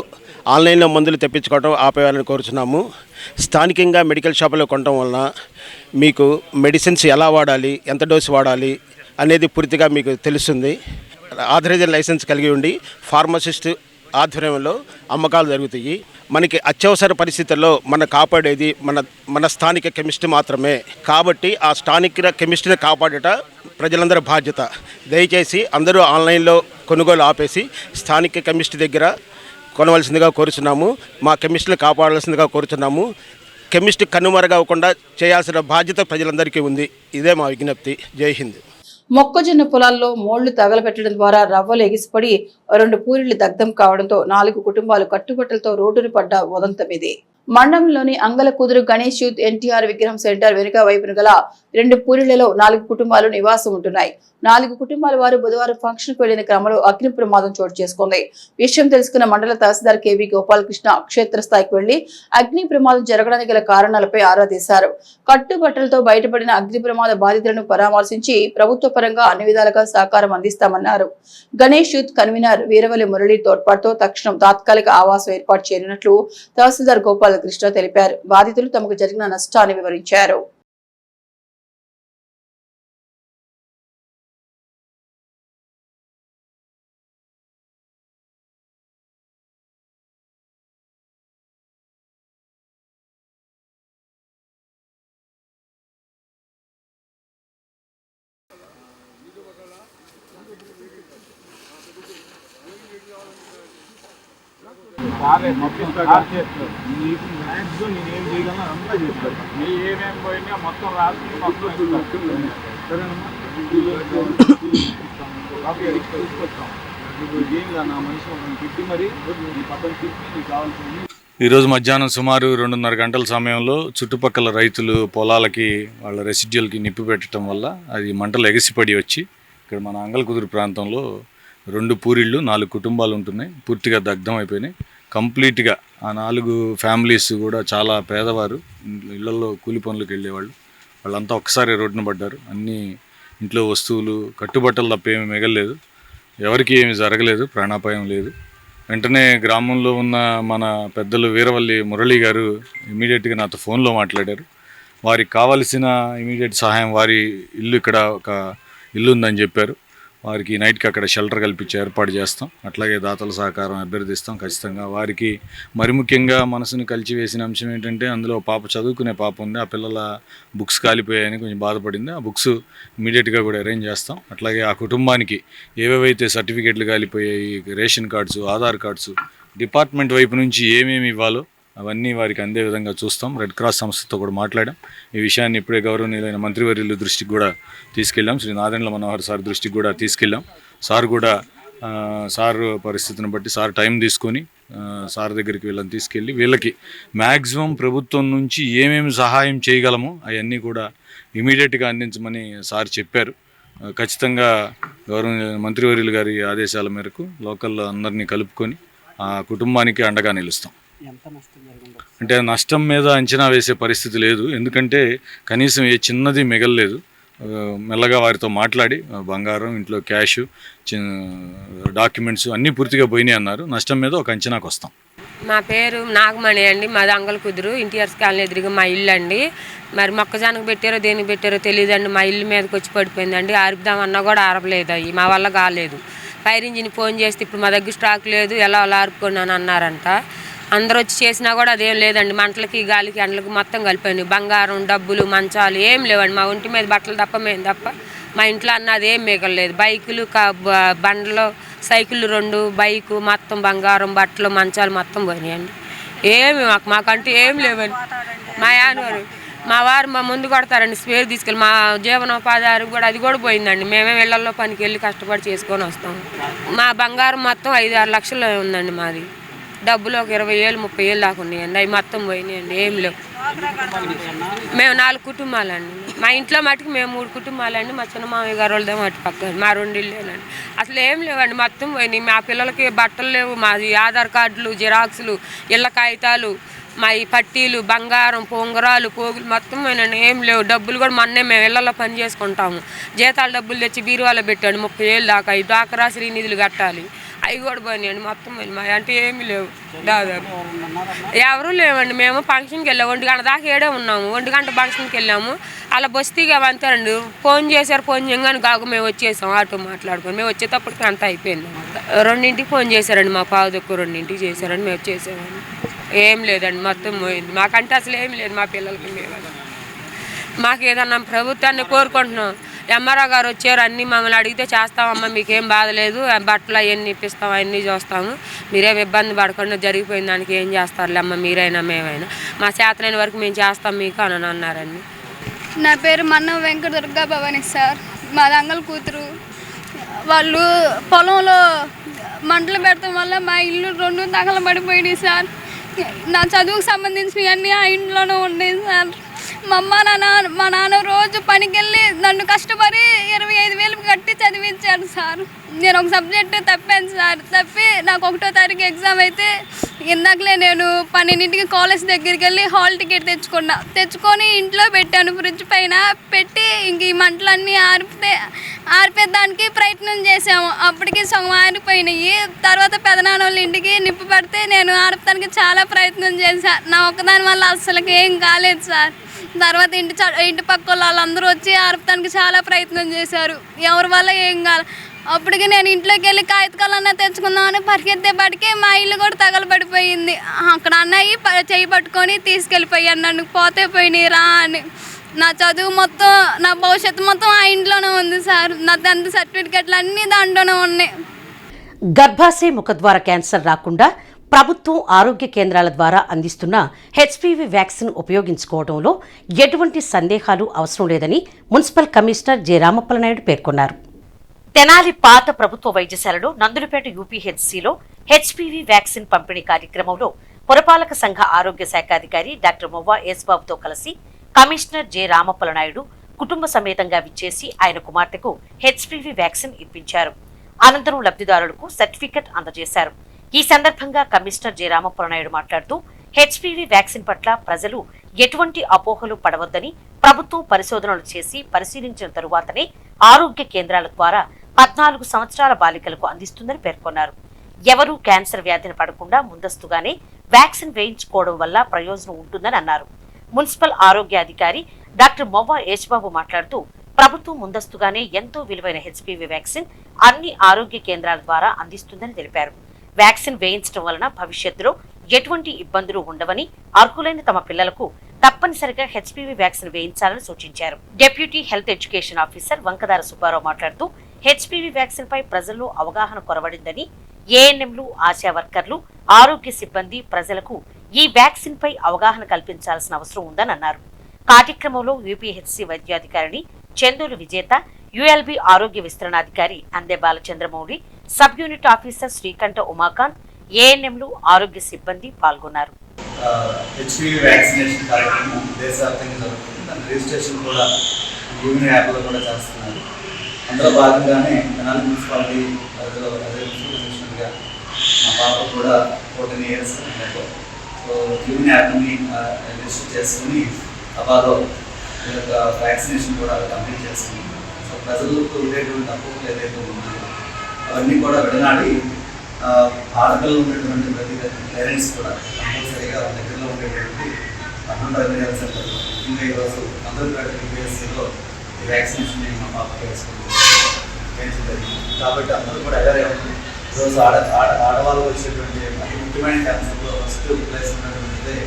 ఆన్లైన్లో మందులు తెప్పించుకోవడం ఆపేయాలని కోరుచున్నాము. స్థానికంగా మెడికల్ షాపులో కొనడం వలన మీకు మెడిసిన్స్ ఎలా వాడాలి, ఎంత డోసు వాడాలి అనేది పూర్తిగా మీకు తెలుస్తుంది. ఆథరైజ్డ్ లైసెన్స్ కలిగి ఉండి ఫార్మసిస్ట్ ఆధ్వర్యంలో అమ్మకాలు జరుగుతాయి. మనకి అత్యవసర పరిస్థితుల్లో మనం కాపాడేది మన స్థానిక కెమిస్ట్ మాత్రమే. కాబట్టి ఆ స్థానిక కెమిస్ట్ని కాపాడట ప్రజలందరి బాధ్యత. దయచేసి అందరూ ఆన్లైన్లో కొనుగోలు ఆపేసి స్థానిక కెమిస్ట్ దగ్గర కొనవలసిందిగా కోరుచున్నాము. మా కెమిస్ట్ని కాపాడాల్సిందిగా కోరుచున్నాము. కెమిస్ట్ కనుమరుగవకుండా చేయాల్సిన బాధ్యత ప్రజలందరికీ ఉంది. ఇదే మా విజ్ఞప్తి. జై హింద్. మొక్కజొన్న పొలాల్లో మోళ్లు తగలబెట్టడం ద్వారా రవ్వలు ఎగిసిపడి 2 పూరిళ్లు దగ్ధం కావడంతో 4 కుటుంబాలు కట్టుబట్టలతో రోడ్డును పడ్డ ఉదంతమిది. మండలంలోని అంగలకుదురు గణేష్ యూత్ ఎన్టీఆర్ విగ్రహం సెంటర్ వెనుక వైపున గల 2 పూరిళ్లలో 4 కుటుంబాలు నివాసం ఉంటున్నాయి. 4 కుటుంబాల వారు బుధవారం ఫంక్షన్ కు వెళ్లిన క్రమంలో అగ్ని ప్రమాదం చోటు చేసుకుంది. విషయం తెలుసుకున్న మండల తహసీల్దార్ కేవీ గోపాలకృష్ణ క్షేత్రస్థాయికి వెళ్లి అగ్ని ప్రమాదం జరగడానికి గల కారణాలపై ఆరా తీశారు. కట్టుబట్టలతో బయటపడిన అగ్ని ప్రమాద బాధితులను పరామర్శించి ప్రభుత్వ పరంగా అన్ని విధాలుగా సహకారం అందిస్తామన్నారు. గణేష్ యూత్ కన్వీనర్ వీరవల్లి మురళి తోడ్పాటుతో తక్షణం తాత్కాలిక ఆవాసం ఏర్పాటు చేయనున్నట్లు తహసీల్దార్ గోపాలకృష్ణ తెలిపారు. బాధితులు తమకు జరిగిన నష్టాన్ని వివరించారు. ఈరోజు మధ్యాహ్నం సుమారు 2:30 గంటల సమయంలో చుట్టుపక్కల రైతులు పొలాలకి వాళ్ళ రెసిడ్యువల్కి నిప్పు పెట్టడం వల్ల అది మంటలు ఎగసిపడి వచ్చి ఇక్కడ మన అంగలకుదురు ప్రాంతంలో 2 పూరిళ్ళు 4 కుటుంబాలు ఉంటున్నాయి. పూర్తిగా దగ్ధం అయిపోయినాయి. కంప్లీట్గా ఆ 4 ఫ్యామిలీస్ కూడా చాలా పేదవారు, ఇళ్లలో కూలి పనులకు వెళ్ళేవాళ్ళు. వాళ్ళంతా ఒక్కసారి రోడ్డున పడ్డారు. అన్ని ఇంట్లో వస్తువులు కట్టుబట్టలు తప్ప ఏమీ మిగలలేదు. ఎవరికి ఏమి జరగలేదు, ప్రాణాపాయం లేదు. వెంటనే గ్రామంలో ఉన్న మన పెద్దలు వీరవల్లి మురళి గారు ఇమీడియట్గా నాతో ఫోన్లో మాట్లాడారు. వారికి కావలసిన ఇమీడియట్ సహాయం, వారి ఇల్లు ఇక్కడ ఒక ఇల్లు ఉందని చెప్పారు. వారికి నైట్కి అక్కడ షెల్టర్ కల్పించి ఏర్పాటు చేస్తాం. అట్లాగే దాతల సహకారం అభ్యర్థిస్తాం ఖచ్చితంగా. వారికి మరి ముఖ్యంగా మనసును కలిచివేసిన అంశం ఏంటంటే, అందులో పాప చదువుకునే పాప ఉంది. ఆ పిల్లల బుక్స్ కాలిపోయాయని కొంచెం బాధపడింది. ఆ బుక్స్ ఇమీడియట్గా కూడా అరేంజ్ చేస్తాం. అట్లాగే ఆ కుటుంబానికి ఏవేవైతే సర్టిఫికేట్లు కాలిపోయాయి, ration cards, Aadhaar cards, department వైపు నుంచి ఏమేమి ఇవ్వాలో అవన్నీ వారికి అందే విధంగా చూస్తాం. రెడ్ క్రాస్ సంస్థతో కూడా మాట్లాడాం. ఈ విషయాన్ని ఇప్పుడే గౌరవనీయులైన మంత్రివర్యుల దృష్టికి కూడా తీసుకెళ్ళాం. శ్రీ నాదెండ్ల మనోహర్ సార్ దృష్టికి కూడా తీసుకెళ్ళాం. సార్ కూడా సార్ పరిస్థితిని బట్టి సార్ టైం తీసుకొని సార్ దగ్గరికి వీళ్ళని తీసుకెళ్ళి వీళ్ళకి మ్యాక్సిమం ప్రభుత్వం నుంచి ఏమేమి సహాయం చేయగలమో అవన్నీ కూడా ఇమీడియట్గా అందించమని సార్ చెప్పారు. ఖచ్చితంగా గౌరవనీయులైన మంత్రివర్యులు గారి ఆదేశాల మేరకు లోకల్లో అందరినీ కలుపుకొని ఆ కుటుంబానికి అండగా నిలుస్తాం. అంటే నష్టం మీద అంచనా వేసే పరిస్థితి లేదు. ఎందుకంటే కనీసం ఏ చిన్నది మిగలలేదు. మెల్లగా వారితో మాట్లాడి బంగారం, ఇంట్లో క్యాష్, డాక్యుమెంట్స్ అన్నీ పూర్తిగా పోయినాయి అన్నారు. నష్టం మీద ఒక అంచనాకు వస్తాం. మా పేరు నాగమణి అండి. మాది అంగలకుదురు ఎన్టీఆర్ కాలనీ ఎదురుగా మా ఇల్లు అండి. మరి మొక్కజొన్నకు పెట్టారో దేనికి పెట్టారో తెలియదండి. మా ఇల్లు మీదకి వచ్చి పడిపోయిందండి. ఆర్పుదామన్నా కూడా ఆరపలేదు. అవి మా వల్ల కాలేదు. ఫైర్ ఇంజిన్ ఫోన్ చేస్తే ఇప్పుడు మా దగ్గర స్టాక్ లేదు, ఎలా ఆర్పుకున్నాను అన్నారంట. అందరూ వచ్చి చేసినా కూడా అదేం లేదండి. మంటలకి, గాలికి, ఎండలకి మొత్తం కలిపోయినాయి. బంగారం, డబ్బులు, మంచాలు ఏం లేవండి. మా ఒంటి మీద బట్టలు తప్ప మేము తప్ప మా ఇంట్లో అన్నది ఏం మిగలలేదు. బైకులు, బండ్లు, సైకిళ్ళు 2, బైకు మొత్తం బంగారం, బట్టలు, మంచాలు మొత్తం పోయినాయండి. ఏమి మాకంటూ ఏం లేవండి. మా యానవారు మా వారు మా ముందు కొడతారండి. స్పేర్ తీసుకెళ్ళి మా జీవనోపాధి కూడా అది కూడా పోయిందండి. మేమే ఇళ్లలో పనికి వెళ్ళి కష్టపడి చేసుకొని వస్తాం. మా బంగారం మొత్తం 5-6 లక్షలు ఉందండి. మాది డబ్బులు ఒక 20,000 30,000 దాకా ఉన్నాయండి. అవి మొత్తం పోయినాయండి. ఏం లేవు. మేము 4 కుటుంబాలండి. మా ఇంట్లో మటుకు మేము 3 కుటుంబాలండి. మా చిన్న మామయ్య గారు వాళ్ళదే మటు పక్క మా 2 ఇళ్ళేనండి. అసలు ఏం లేవండి, మొత్తం పోయినాయి. మా పిల్లలకి బట్టలు లేవు, మాది ఆధార్ కార్డులు, జిరాక్సులు, ఇళ్ళ కాగితాలు, మా ఈ పట్టీలు, బంగారం, పొంగరాలు, పోగులు మొత్తం పోయినండి. ఏం లేవు. డబ్బులు కూడా మొన్నే మేము ఇళ్లలో పని చేసుకుంటాము. జీతాల డబ్బులు తెచ్చి బీరువాలో పెట్టాడు 30,000 దాకా. అవి డ్వాక్రా శ్రీ నిధులు కట్టాలి, అవి కూడా పోయినాయండి. మొత్తం మా అంటే ఏమీ లేవు. దాదాపు ఎవరూ లేవండి. మేము ఫంక్షన్కి వెళ్ళాము, 1 గంట దాకా ఏడే ఉన్నాము. 1 గంట ఫంక్షన్కి వెళ్ళాము. అలా బస్తీగా అంతేనండి. ఫోన్ చేశారు, ఫోన్ చేయగానే కాకు మేము వచ్చేసాం. ఆటో మాట్లాడుకొని మేము వచ్చేటప్పటికి అంతా అయిపోయింది. 2ంటికి ఫోన్ చేశారండి, మా పావుదొక్కు 2ంటికి చేశారండి. మేము వచ్చేసామండి. ఏం లేదండి, మొత్తం పోయింది. మాకంటే అసలు ఏం లేదు. మా పిల్లలకి మేము మాకు ఏదన్నా ప్రభుత్వాన్ని కోరుకుంటున్నాం. ఎంఆర్ఓ గారు వచ్చారు, అన్నీ మమ్మల్ని అడిగితే చేస్తామమ్మా, మీకేం బాధ లేదు, బట్టలు అవన్నీ ఇప్పిస్తాం, అవన్నీ చూస్తాము, మీరేం ఇబ్బంది పడకుండా జరిగిపోయిన దానికి ఏం చేస్తారులే అమ్మ, మీరైనా మేమైనా మా చేతనైన వరకు మేము చేస్తాం మీకు అని అన్నారండి. నా పేరు మన్నం వెంకట దుర్గా భవాని సార్. మాది అంగల్ కూతురు. వాళ్ళు పొలంలో మంటలు పెట్టడం వల్ల మా ఇల్లు 2 తగలబడిపోయినాయి సార్. నా చదువుకు సంబంధించినవన్నీ ఆ ఇంట్లోనే ఉండేవి సార్. మా నాన్న రోజు పనికి వెళ్ళి నన్ను కష్టపడి 25,000 కట్టి చదివించాడు సార్. నేను ఒక సబ్జెక్టు తప్పాను సార్. తప్పి నాకు 1వ తారీఖు ఎగ్జామ్ అయితే ఇందాకలే నేను 12ంటికి కాలేజ్ దగ్గరికి వెళ్ళి హాల్ టికెట్ తెచ్చుకొని ఇంట్లో పెట్టాను. ఫ్రిడ్జ్ పైన పెట్టి ఇంక ఈ మంటలన్నీ ఆర్పేదానికి ప్రయత్నం చేసాము. అప్పటికి సగం ఆరిపోయినాయి. తర్వాత పెదనాన్న వాళ్ళ ఇంటికి నిప్పు పడితే నేను ఆర్పడానికి చాలా ప్రయత్నం చేశాను. నా ఒక్కదాని వల్ల అస్సలకి ఏం కాలేదు సార్. తర్వాత ఇంటి పక్క వాళ్ళందరూ వచ్చి ఆర్పడానికి చాలా ప్రయత్నం చేశారు. ఎవరి వల్ల ఏం కాదు. అప్పటికి నేను ఇంట్లోకి వెళ్ళి కాగితకాలన్నా తెచ్చుకుందామని పరిగెత్తేపటికి మా ఇల్లు కూడా తగలబడిపోయింది. అక్కడ అన్నయ్య చెయ్యి పట్టుకొని తీసుకెళ్ళిపోయాను. నన్ను పోతే పోయినాయి రా అని. నా చదువు మొత్తం, నా భవిష్యత్తు మొత్తం ఆ ఇంట్లోనే ఉంది సార్. నా 10th సర్టిఫికెట్లు అన్నీ దాంట్లోనే ఉన్నాయి. గర్భాశయ ముఖద్వార క్యాన్సర్ రాకుండా ప్రభుత్వం ఆరోగ్య కేంద్రాల ద్వారా అందిస్తున్న హెచ్పివి వ్యాక్సిన్ ఉపయోగించుకోవడంలో ఎటువంటి సందేహాలు అవసరం లేదని మున్సిపల్ కమిషనర్ జె రామప్పలనాయుడు పేర్కొన్నారు. తెనాలి పాత ప్రభుత్వ వైద్యశాలలో నందులపేట యూపీహెచ్సిలో హెచ్పివి వ్యాక్సిన్ పంపిణీ కార్యక్రమంలో పురపాలక సంఘ ఆరోగ్య శాఖ అధికారి డాక్టర్ మొవ్వా యేసుబాబుతో కలిసి కమిషనర్ జె రామప్పలనాయుడు కుటుంబ సమేతంగా విచ్చేసి ఆయన కుమార్తెకు హెచ్పివి వ్యాక్సిన్ ఇప్పించారు. అనంతరం లబ్ధిదారులకు సర్టిఫికెట్ అందజేశారు. ఈ సందర్భంగా కమిషనర్ జె రామప్పలనాయుడు మాట్లాడుతూ హెచ్పివి వ్యాక్సిన్ పట్ల ప్రజలు ఎటువంటి అపోహలు పడవద్దని, ప్రభుత్వం పరిశోధనలు చేసి పరిశీలించిన తరువాతనే ఆరోగ్య కేంద్రాల ద్వారా 14 సంవత్సరాల బాలికలకు అందిస్తుందని పేర్కొన్నారు. ఎవరూ క్యాన్సర్ వ్యాధిని పడకుండా ముందస్తుగానే వ్యాక్సిన్ వేయించుకోవడం వల్ల ప్రయోజనం ఉంటుందని అన్నారు. మున్సిపల్ ఆరోగ్య అధికారి డాక్టర్ మొవ్వా యేసుబాబు మాట్లాడుతూ ప్రభుత్వం ముందస్తుగానే ఎంతో విలువైన హెచ్పివి వ్యాక్సిన్ అన్ని ఆరోగ్య కేంద్రాల ద్వారా అందిస్తుందని తెలిపారు. వ్యాక్సిన్ వేయించడం వలన భవిష్యత్తులో ఎటువంటి ఇబ్బందులు ఉండవని, అర్హులైన తమ పిల్లలకు తప్పనిసరిగా హెచ్పివి వ్యాక్సిన్ వేయించాలని సూచించారు. Deputy health education officer Vankadara Subbarao మాట్లాడుతూ హెచ్పివి వ్యాక్సిన్ పై ప్రజల్లో అవగాహన కొరవడిందని, ఏఎన్ఎంలు, ఆశా వర్కర్లు, ఆరోగ్య సిబ్బంది ప్రజలకు ఈ వ్యాక్సిన్ పై అవగాహన కల్పించాల్సిన అవసరం ఉందని అన్నారు. కార్యక్రమంలో యూపీహెచ్సి వైద్యాధికారిని చందూరు విజేత, యుఎల్బి ఆరోగ్య విస్తరణాధికారి Ande Balachandramouli, sub unit officer Srikanta Umakant, ఏఎన్ఎంలు, ఆరోగ్య సిబ్బంది పాల్గొన్నారు. హెచ్పివి వ్యాక్సినేషన్ కార్యక్రమం దేశవ్యాప్తంగా జరుగుతుంది. దాని రిజిస్ట్రేషన్ కూడా యూనియన్ యాప్లో కూడా చేస్తున్నారు. అందులో భాగంగానే తెనాలి మున్సిపాలిటీ పరిధిలో కమిషనర్గా మా పాప కూడా 14 years ఉన్నట్టు. సో యూనియన్ యాప్ని రిజిస్టర్ చేసుకుని అబాలో ఈ యొక్క వ్యాక్సినేషన్ కూడా కంప్లీట్ చేస్తుంది. సో ప్రజలకు ఉండేటువంటి అపోహలు ఏదైతే ఉన్నాయో అవన్నీ కూడా విడనాడి ఆడపిల్లలు ఉండేటువంటి ప్రతి పేరెంట్స్ కూడా కంపల్సరీగా వాళ్ళ దగ్గరలో ఉండేటువంటి అటువంటి హెల్త్ సెంటర్, ఇంకా ఈరోజు నందులపేట యూపీఎస్సీలో ఈ వ్యాక్సినేషన్ మా పాపకి వేయించడం కాబట్టి అందరూ కూడా అవేర్ అవ్వండి. ఈరోజు ఆడవాళ్ళు వచ్చేటువంటి అతి ముఖ్యమైన క్యాన్సర్లో ఫస్ట్ ప్లేస్ ఉన్నటువంటిది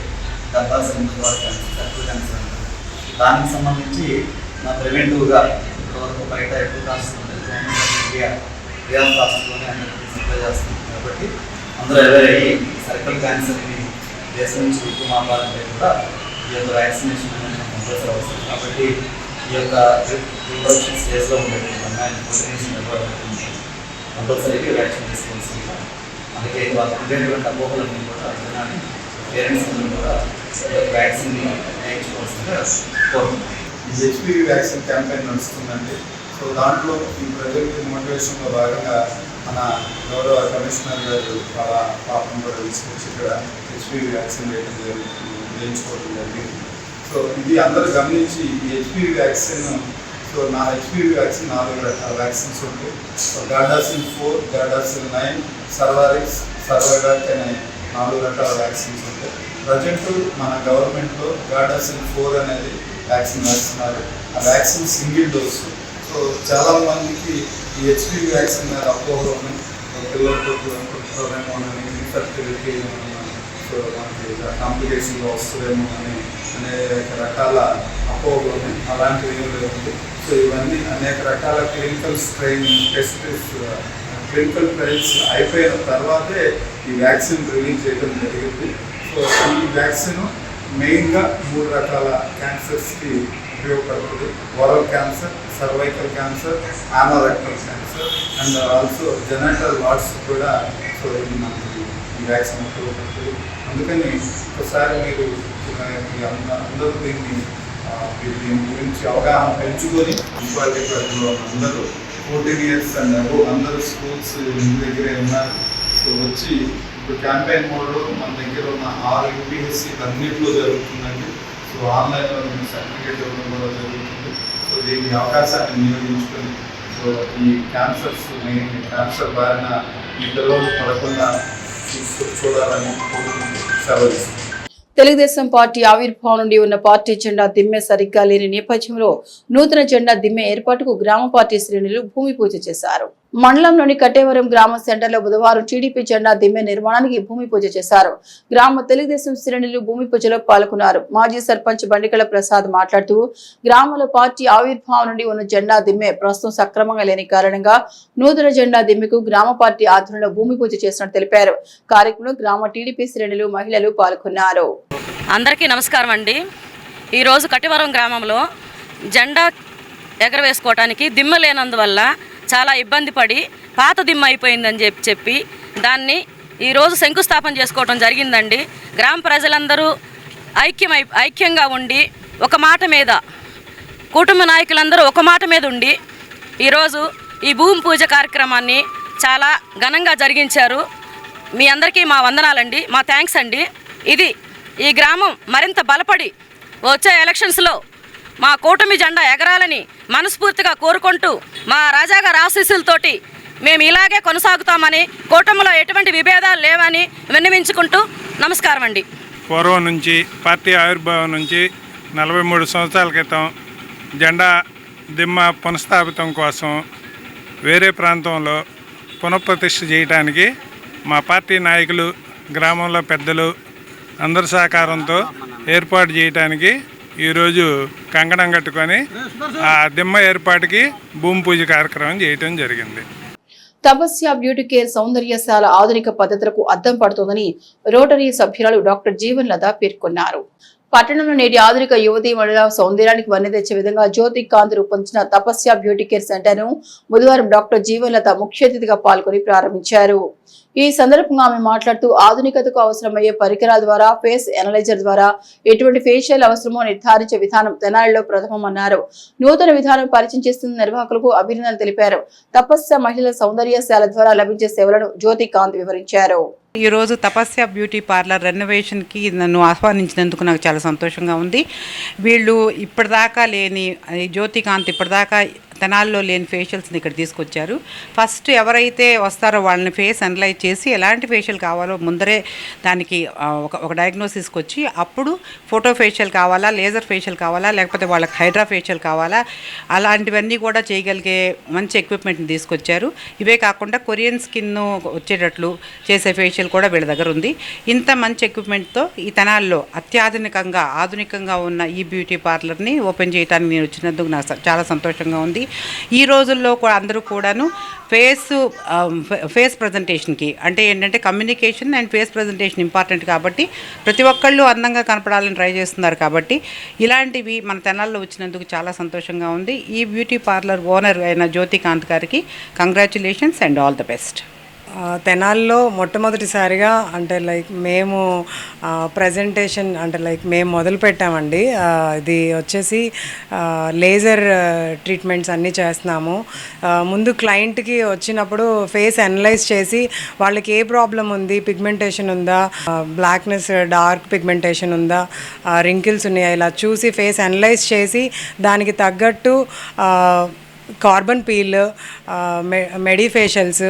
గర్భాశయ ముఖద్వార క్యాన్సర్, సర్కిల్ క్యాన్సర్ అంటారు. దానికి సంబంధించి నా ప్రివెంటివ్గా ఇప్పటివరకు బయట ఎక్కువ కాస్ట్ ఉంటుంది. Government of India free of కాస్ట్లోనే అందరికీ సప్లై చేస్తుంది. కాబట్టి అందరూ అవేర్ అయ్యి సర్కిల్ క్యాన్సర్ని దేశం నుంచి విప్పుమాపాలంటే కూడా ఈ యొక్క వ్యాక్సినేషన్ అనేది కంపల్సరీ అవసరం. కాబట్టి ఈ యొక్క రిప్రొడక్షన్ స్టేజ్లో ఉండేటువంటి అమ్మాయిని కంపల్సరీగా వ్యాక్సిన్ తీసుకోవాల్సిందిగా అందుకే వాళ్ళకు ఉండేటువంటి అపోహలన్నీ కూడా జనాన్ని పేరెంట్స్ అందరూ కూడా వ్యాక్సిన్ని వేయించుకోవాల్సిందిగా కోరుతున్నాం. ఈ హెచ్పివి వ్యాక్సిన్ క్యాంపెయిన్ నడుస్తుందండి. సో దాంట్లో ఈ ప్రజలకి మోటివేషన్లో భాగంగా మన గౌరవ కమిషనర్ గారు వాళ్ళ పాపను కూడా తీసుకొచ్చి ఇక్కడ హెచ్పివి వ్యాక్సిన్ వేయించుకోవడం జరిగింది. సో ఇది అందరూ గమనించి ఈ హెచ్పివి వ్యాక్సిన్, సో నా హెచ్పివి వ్యాక్సిన్ 4 రకాల వ్యాక్సిన్స్ ఉంటాయి. సో గార్డాసిల్ 4, గార్డాసిల్ 9, సర్వారిక్స్, సర్వైడాక్ అనే 4 రకాల వ్యాక్సిన్స్ ఉంటాయి. ప్రజెంట్ మన గవర్నమెంట్లో గార్డాసిల్ 4 అనేది వ్యాక్సిన్ వేస్తున్నారు. ఆ వ్యాక్సిన్ సింగిల్ డోసు. సో చాలామందికి ఈ హెచ్పివి వ్యాక్సిన్ మీద అపోహలు ఉన్నాయి. పిల్లలతో పుట్టుకోరేమో అని, ఇన్ఫర్టిలిటీ, సో మనకి కాంప్లికేషన్లో వస్తుందేమో అని అనేక రకాల అపోహలు ఉన్నాయి. అలాంటివి ఏం లేదు. సో ఇవన్నీ అనేక రకాల క్లినికల్ ట్రయల్స్ అయిపోయిన తర్వాతే ఈ వ్యాక్సిన్ రిలీజ్ చేయడం జరిగింది. సో ఈ వ్యాక్సిన్ మెయిన్గా 3 రకాల క్యాన్సర్స్కి ఉపయోగపడుతుంది. Oral cancer, cervical cancer, anorectal cancer and also genital warts కూడా సో ఇది మనకి ఈ వ్యాక్సిన్ ఉపయోగపడుతుంది. అందుకని ఒకసారి మీరు అందరూ దీని గురించి అవగాహన పెంచుకొని మున్సిపాలిటీ పరిధిలో అందరూ 14 years అండ్ అబోవ్ అందరూ స్కూల్స్ ఇంటి దగ్గరే ఉన్నారు. సో వచ్చి ఇప్పుడు క్యాంపెయిన్ మోడ్లో మన దగ్గర ఉన్న 6 UPSC అన్నింటిలో జరుగుతుందండి. సో ఆన్లైన్లో సర్టిఫికేట్ ఇవ్వడం కూడా జరుగుతుంది. సో దీని అవకాశాన్ని వినియోగించుకొని సో ఈ క్యాన్సర్ బారిన ఈ పిల్లలు పడకుండా చూడాలని కోరుకుంటూ సెలవు. తెలుగుదేశం పార్టీ ఆవిర్భావం నుండి ఉన్న పార్టీ జెండా దిమ్మె సరిగ్గా లేని నేపథ్యంలో నూతన జెండా దిమ్మె ఏర్పాటుకు గ్రామ పార్టీ శ్రేణులు భూమి పూజ చేశారు. మండలంలోని కట్టేవరం గ్రామ సెంటర్లో బుధవారం టీడీపీ జెండా దిమ్మె నిర్మాణానికి భూమి పూజ చేశారు. గ్రామ తెలుగుదేశం శ్రేణులు భూమి పూజలో పాల్గొన్నారు. మాజీ సర్పంచ్ బండికల ప్రసాద్ మాట్లాడుతూ గ్రామంలో పార్టీ ఆవిర్భావం నుండి ఉన్న జెండా దిమ్మె ప్రస్తుతం సక్రమంగా లేని కారణంగా నూతన జెండా దిమ్మెకు గ్రామ పార్టీ ఆధ్వర్యంలో భూమి పూజ చేసినట్టు తెలిపారు. కార్యక్రమంలో గ్రామ టీడీపీ శ్రేణులు మహిళలు పాల్గొన్నారు. అందరికీ నమస్కారం అండి. ఈరోజు కట్టివరం గ్రామంలో జెండా ఎగరవేసుకోవటానికి దిమ్మ లేనందువల్ల చాలా ఇబ్బంది పడి పాత దిమ్మ అయిపోయిందని చెప్పి దాన్ని ఈరోజు శంకుస్థాపన చేసుకోవడం జరిగిందండి. గ్రామ ప్రజలందరూ ఐక్యంగా ఉండి ఒక మాట మీద, కుటుంబ నాయకులందరూ ఒక మాట మీద ఉండి ఈరోజు ఈ భూమి పూజ కార్యక్రమాన్ని చాలా ఘనంగా జరిగించారు. మీ అందరికీ మా వందనాలండి, మా థ్యాంక్స్ అండి. ఇది ఈ గ్రామం మరింత బలపడి వచ్చే ఎలక్షన్స్లో మా కూటమి జెండా ఎగరాలని మనస్ఫూర్తిగా కోరుకుంటూ మా రాజాగారి ఆశీస్సులతోటి మేము ఇలాగే కొనసాగుతామని, కూటమిలో ఎటువంటి విభేదాలు లేవని విన్నవించుకుంటూ నమస్కారం అండి. పూర్వం నుంచి పార్టీ ఆవిర్భావం నుంచి 43 సంవత్సరాల క్రితం జెండా దిమ్మ పునఃస్థాపితం కోసం వేరే ప్రాంతంలో పునఃప్రతిష్ఠ చేయడానికి మా పార్టీ నాయకులు, గ్రామంలో పెద్దలు అందరి సహకారంతో ఏర్పాటు చేయడానికి ఈరోజు కంకణం కట్టుకొని ఆ దిమ్మ ఏర్పాటుకి భూమి పూజ కార్యక్రమం చేయటం జరిగింది. తపస్య బ్యూటీ కేర్ సౌందర్యశాల ఆధునిక పద్ధతులకు అద్దం పడుతోందని రోటరీ సభ్యురాలు డాక్టర్ జీవన్ లత పేర్కొన్నారు. పట్టణంలో నేటి ఆధునిక యువతీ మహిళల సౌందర్యానికి వన్నె తెచ్చే విధంగా జ్యోతి కాంత్ రూపొందించిన తపస్య బ్యూటీ కేర్ సెంటర్ ను బుధవారం డాక్టర్ జీవన్ లత ముఖ్య అతిథిగా పాల్గొని ప్రారంభించారు. ఈ సందర్భంగా ఆమె మాట్లాడుతూ ఆధునికతకు అవసరమయ్యే పరికరాల ద్వారా, ఫేస్ ఎనలైజర్ ద్వారా ఎటువంటి ఫేషియల్ అవసరమో నిర్ధారించే విధానం తెనాలిలో ప్రథమమన్నారు. నూతన విధానం పరిచయం చేస్తున్న నిర్వాహకులకు అభినందనలు తెలిపారు. తపస్య మహిళల సౌందర్యశాల ద్వారా లభించే సేవలను జ్యోతి కాంత్ వివరించారు. ఈరోజు తపస్య బ్యూటీ పార్లర్ రెనోవేషన్కి నన్ను ఆహ్వానించినందుకు నాకు చాలా సంతోషంగా ఉంది. వీళ్ళు ఇప్పటిదాకా లేని జ్యోతికాంత్ ఇప్పటిదాకా తెనాల్లో లేని ఫేషియల్స్ని ఇక్కడ తీసుకొచ్చారు. ఫస్ట్ ఎవరైతే వస్తారో వాళ్ళని ఫేస్ అనలైజ్ చేసి ఎలాంటి ఫేషియల్ కావాలో ముందరే దానికి ఒక డయాగ్నోసిస్కి వచ్చి అప్పుడు ఫోటో ఫేషియల్ కావాలా, లేజర్ ఫేషియల్ కావాలా, లేకపోతే వాళ్ళకి హైడ్రా ఫేషియల్ కావాలా, అలాంటివన్నీ కూడా చేయగలిగే మంచి ఎక్విప్మెంట్ని తీసుకొచ్చారు. ఇవే కాకుండా కొరియన్ స్కిన్ వచ్చేటట్లు చేసే ఫేషియల్ కూడా వీళ్ళ దగ్గర ఉంది. ఇంత మంచి ఎక్విప్మెంట్తో ఈ తెనాల్లో అత్యాధునికంగా ఆధునికంగా ఉన్న ఈ బ్యూటీ పార్లర్ని ఓపెన్ చేయడానికి నేను వచ్చినందుకు నాకు చాలా సంతోషంగా ఉంది. ఈ రోజుల్లో అందరూ కూడాను ఫేస్ ప్రజెంటేషన్కి అంటే ఏంటంటే communication and face presentation important కాబట్టి ప్రతి ఒక్కళ్ళు అందంగా కనపడాలని ట్రై చేస్తున్నారు. కాబట్టి ఇలాంటివి మన తెనాల్లో వచ్చినందుకు చాలా సంతోషంగా ఉంది. ఈ బ్యూటీ పార్లర్ ఓనర్ అయిన జ్యోతికాంత్ గారికి congratulations and all the best. తెనాల్లో మొట్టమొదటిసారిగా అంటే లైక్ మేము ప్రజెంటేషన్ అంటే లైక్ మేము మొదలు పెట్టామండి. ఇది వచ్చేసి లేజర్ ట్రీట్మెంట్స్ అన్నీ చేస్తున్నాము. ముందు క్లయింట్కి వచ్చినప్పుడు ఫేస్ అనలైజ్ చేసి వాళ్ళకి ఏ ప్రాబ్లం ఉంది, పిగ్మెంటేషన్ ఉందా, బ్లాక్నెస్ డార్క్ పిగ్మెంటేషన్ ఉందా, రింకిల్స్ ఉన్నాయా, ఇలా చూసి ఫేస్ అనలైజ్ చేసి దానికి తగ్గట్టు carbon peel, medi facials,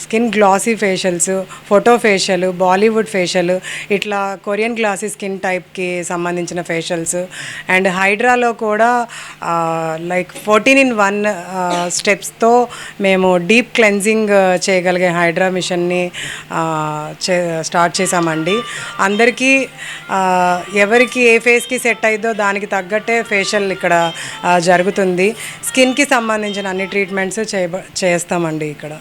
skin glassy facials, photo facial, Bollywood facial, ఇట్లా కొరియన్ గ్లాసీ స్కిన్ టైప్కి సంబంధించిన ఫేషియల్స్. అండ్ హైడ్రాలో కూడా లైక్ 14-in-1 స్టెప్స్తో మేము డీప్ క్లెన్జింగ్ చేయగలిగే హైడ్రా మిషన్ని స్టార్ట్ చేసామండి. అందరికీ ఎవరికి ఏ ఫేస్కి సెట్ అయిందో దానికి తగ్గట్టే ఫేషియల్ ఇక్కడ జరుగుతుంది. స్కిన్కి సంబంధించిన అన్ని ట్రీట్మెంట్స్ చేస్తామండి ఇక్కడ.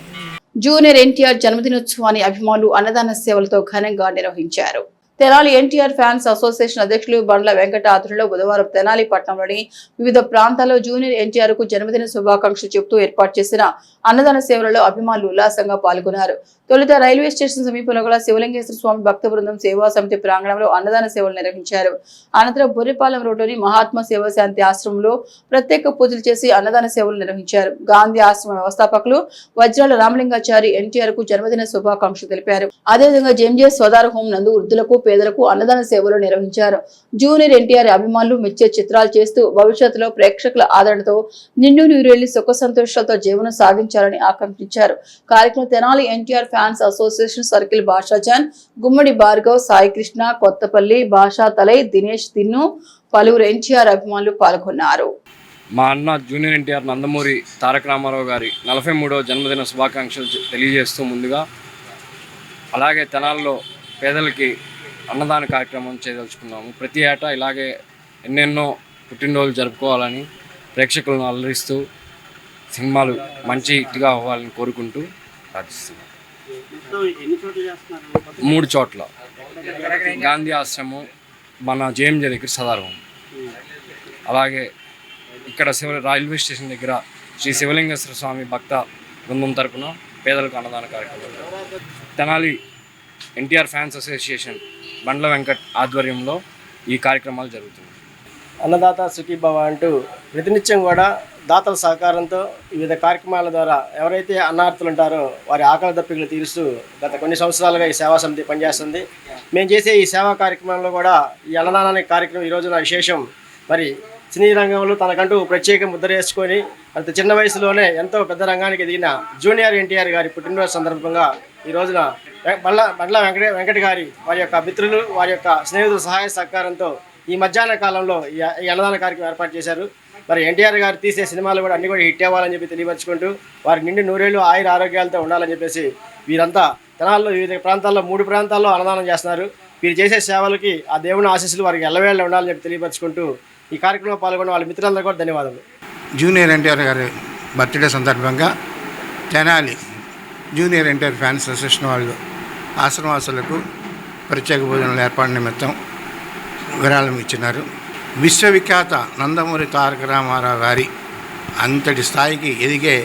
జూనియర్ ఎన్టీఆర్ జన్మదినోత్సవాన్ని అభిమానులు అన్నదాన సేవలతో ఘనంగా నిర్వహించారు. తెనాలి ఎన్టీఆర్ ఫ్యాన్స్ అసోసియేషన్ అధ్యక్షులు బండ్ల వెంకట ఆధ్వర్యంలో బుధవారం తెనాలి పట్టణంలోని వివిధ ప్రాంతాల్లో జూనియర్ ఎన్టీఆర్ కు జన్మదిన శుభాకాంక్షలు చెబుతూ ఏర్పాటు చేసిన అన్నదాన సేవలలో అభిమానులు ఉల్లాసంగా పాల్గొన్నారు. తొలుత రైల్వే స్టేషన్ సమీపంలో గల శివలింగేశ్వర స్వామి భక్త బృందం సేవా సమితి ప్రాంగణంలో అన్నదాన సేవలు నిర్వహించారు. అనంతరం బొర్రిపాలెం రోడ్లోని మహాత్మా సేవా శాంతి ఆశ్రమంలో ప్రత్యేక పూజలు చేసి అన్నదాన సేవలు నిర్వహించారు. గాంధీ ఆశ్రమ వ్యవస్థాపకులు వజ్రాల రామలింగాచారి ఎన్టీఆర్ కు జన్మదిన శుభాకాంక్షలు తెలిపారు. అదేవిధంగా జేఎంజే స్వదార హోం నందు వృద్ధులకు పేదలకు అన్నదాన సేవలు నిర్వహించారు. జూనియర్ ఎన్టీఆర్ అభిమానులు మెచ్చే చిత్రాలు చేస్తూ భవిష్యత్తులో ప్రేక్షకుల ఆదరణతో నిండు నూరేళ్లు సుఖ సంతోషాలతో జీవనం సాగించాలని ఆకాంక్షించారు. కార్యక్రమం Tenali NTR fans association circle Bashajan, Gummadi Bhargav, Sai Krishna, Kothapalli, Basha Thalai, Dinesh తిన్ను, పలువురు ఎన్టీఆర్ అభిమానులు పాల్గొన్నారు. మా అన్న జూనియర్ ఎన్టీఆర్ నందమూరి తారక రామారావు గారి 43వ జన్మదిన శుభాకాంక్షలు తెలియజేస్తూ ముందుగా అలాగే తెనాల్లో పేదలకి అన్నదాన కార్యక్రమం చేయదలుచుకున్నాము. ప్రతి ఏటా ఇలాగే ఎన్నెన్నో పుట్టినరోజులు జరుపుకోవాలని, ప్రేక్షకులను అలరిస్తూ సినిమాలు మంచి హిట్గా అవ్వాలని కోరుకుంటూ ప్రార్థిస్తున్నాం. 3 చోట్ల గాంధీ ఆశ్రమం, మన జేఎంజే దగ్గర సదారం, అలాగే ఇక్కడ రైల్వే స్టేషన్ దగ్గర శ్రీ శివలింగేశ్వర స్వామి భక్త బృందం తరపున పేదలకు అన్నదాన కార్యక్రమం. తెనాలి ఎన్టీఆర్ ఫ్యాన్స్ అసోసియేషన్ బండ్ల వెంకట్ ఆధ్వర్యంలో ఈ కార్యక్రమాలు జరుగుతున్నాయి. అన్నదాత సుఖీభవ అంటూ ప్రతినిత్యం కూడా దాతల సహకారంతో వివిధ కార్యక్రమాల ద్వారా ఎవరైతే అన్నార్థులు ఉంటారో వారి ఆకలి దప్పికలు తీరుస్తూ గత కొన్ని సంవత్సరాలుగా ఈ సేవా సమితి పనిచేస్తుంది. మేము చేసే ఈ సేవా కార్యక్రమంలో కూడా ఈ అన్నదానానికి కార్యక్రమం ఈ రోజున విశేషం. మరి సినీ రంగంలో తనకంటూ ప్రత్యేక ముద్ర వేసుకొని అంత చిన్న వయసులోనే ఎంతో పెద్ద రంగానికి ఎదిగిన జూనియర్ ఎన్టీఆర్ గారి పుట్టినరోజు సందర్భంగా ఈ రోజున బండ్ల వెంకట గారి వారి యొక్క మిత్రులు, వారి యొక్క స్నేహితుల సహాయ సహకారంతో ఈ మధ్యాహ్న కాలంలో ఈ అన్నదాన కార్యక్రమం ఏర్పాటు చేశారు. మరి ఎన్టీఆర్ గారు తీసే సినిమాలు కూడా అన్ని కూడా హిట్ అవ్వాలని చెప్పి తెలియపరుచుకుంటూ వారి నిండి 100 ఏళ్ళు ఆయుర ఆరోగ్యాలతో ఉండాలని చెప్పేసి వీరంతా తెనాల్లో వివిధ ప్రాంతాల్లో 3 ప్రాంతాల్లో అన్నదానం చేస్తున్నారు. వీరు చేసే సేవలకి ఆ దేవుని ఆశీస్సులు వారికి ఎల్లవేళ ఉండాలని చెప్పి తెలియపరుచుకుంటూ ఈ కార్యక్రమంలో పాల్గొన్న వాళ్ళ మిత్రులందరూ కూడా ధన్యవాదాలు. జూనియర్ ఎన్టీఆర్ గారి బర్త్డే సందర్భంగా Tenali junior NTR fans association వాళ్ళు ఆశ్రమవాసులకు ప్రత్యేక భోజనాల ఏర్పాటు నిమిత్తం విరాళం ఇచ్చినారు. విశ్వవిఖ్యాత నందమూరి తారక రామారావు గారి అంతటి స్థాయికి ఎదిగే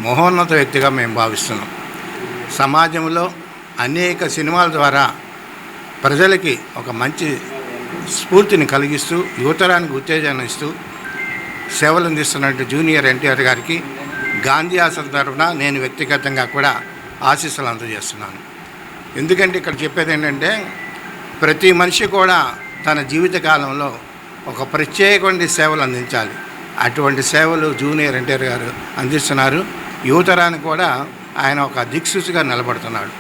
మహోన్నత వ్యక్తిగా మేము భావిస్తున్నాం. సమాజంలో అనేక సినిమాల ద్వారా ప్రజలకి ఒక మంచి స్ఫూర్తిని కలిగిస్తూ యువతరానికి ఉత్తేజాన్ని ఇస్తూ సేవలు అందిస్తున్నట్టు జూనియర్ ఎన్టీఆర్ గారికి గాంధీ ఆశ్రమం తరఫున నేను వ్యక్తిగతంగా కూడా ఆశీస్సులు అందజేస్తున్నాను. ఎందుకంటే ఇక్కడ చెప్పేది ఏంటంటే ప్రతి మనిషి కూడా తన జీవిత కాలంలో ఒక ప్రత్యేకమైన సేవలు అందించాలి. అటువంటి సేవలు జూనియర్ ఎన్టీఆర్ గారు అందిస్తున్నారు. యువతరానికి కూడా ఆయన ఒక దిక్సూచిగా నిలబడుతున్నాడు.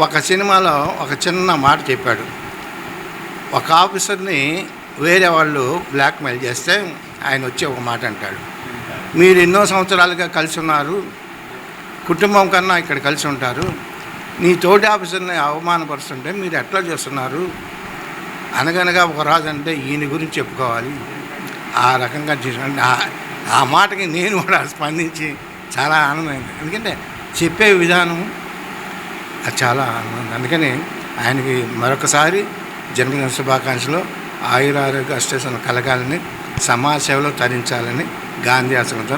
ఒక సినిమాలో ఒక చిన్న మాట చెప్పాడు. ఒక ఆఫీసర్ని వేరే వాళ్ళు బ్లాక్మెయిల్ చేస్తే ఆయన వచ్చి ఒక మాట అంటాడు, మీరు ఎన్నో సంవత్సరాలుగా కలిసి ఉన్నారు, కుటుంబం కన్నా ఇక్కడ కలిసి ఉంటారు, నీ తోటి ఆఫీసర్ని అవమానపరుస్తుంటే మీరు ఎట్లా చేస్తున్నారు? అనగనగా ఒక రాజు అంటే ఈయన గురించి చెప్పుకోవాలి. ఆ రకంగా చేసిన ఆ మాటకి నేను కూడా స్పందించి చాలా ఆనందమైంది. ఎందుకంటే చెప్పే విధానం అది చాలా ఆనందం. అందుకని ఆయనకి మరొకసారి జన్మదిన శుభాకాంక్షలు, ఆయురారోగ్య అష్టేషన్ కలగాలని, సమాజ సేవలో తరించాలని గాంధీ ఆశ్రమంతో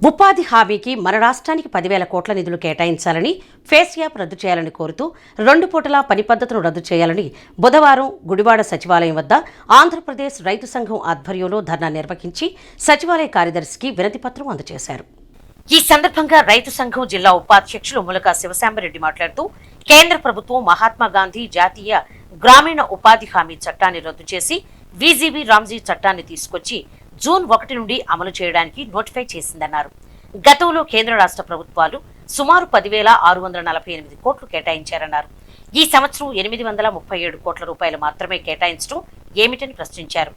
ఉపాధి హామీకి మన రాష్ట్రానికి 10,000 కోట్ల నిధులు కేటాయించాలని ఫేస్ యాప్ రద్దు చేయాలని కోరుతూ 2 పూటల పని పద్ధతును రద్దు చేయాలని బుధవారం గుడివాడ సచివాలయం వద్ద ఆంధ్రప్రదేశ్ రైతు సంఘం ఆధ్వర్యంలో ధర్నా నిర్వహించి సచివాలయ కార్యదర్శికి వినతిపత్రం అందజేశారు. ఈ సందర్భంగా రైతు సంఘం జిల్లా ఉపాధ్యక్షులు ములక శివశాంబరెడ్డి మాట్లాడుతూ కేంద్ర ప్రభుత్వం మహాత్మా గాంధీ జాతీయ గ్రామీణ ఉపాధి హామీ చట్టాన్ని రద్దు చేసి వీజీబీ రామ్జీ చట్టాన్ని తీసుకొచ్చి జూన్ 1 నుండి అమలు చేయడానికి నోటిఫై చేసిందన్నారు. గతంలో కేంద్ర రాష్ట్ర ప్రభుత్వాలు సుమారు 10,648 కోట్లు కేటాయించారన్నారు. ఈ సంవత్సరం 837 కోట్ల రూపాయలు మాత్రమే కేటాయించడం ఏమిటని ప్రశ్నించారు.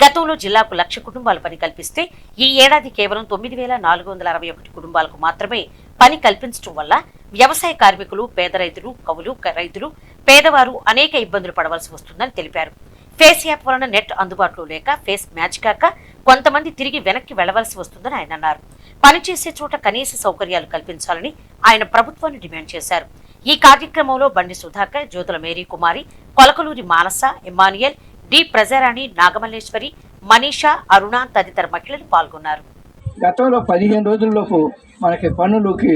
గతంలో జిల్లాకు 1,00,000 కుటుంబాలు పని కల్పిస్తే ఈ ఏడాది కేవలం 9,461 కుటుంబాలకు మాత్రమే పని కల్పించడం వల్ల వ్యవసాయ కార్మికులు, పేద రైతులు, కవులు రైతులు, పేదవారు అనేక ఇబ్బందులు పడవలసి వస్తుందని తెలిపారు. ఫేస్ యాప్ వలన నెట్ అందుబాటులో లేక ఫేస్ మ్యాచ్ కాక కొంతమంది తిరిగి వెనక్కి వెళ్లవలసి వస్తుందని ఆయన అన్నారు. పనిచేసే చోట కనీస సౌకర్యాలు కల్పించాలని ఆయన ప్రభుత్వాన్ని డిమాండ్ చేశారు. ఈ కార్యక్రమంలో బండి సుధాకర్, జ్యోతుల మేరీ కుమారి, కొలకలూరి మానస, ఇమానియల్, డి ప్రజారాణి, నాగమల్లేశ్వరి, మనీషా, అరుణ తదితర మహిళలు పాల్గొన్నారు. గతంలో 15 రోజుల్లోపు మనకి పన్నులకి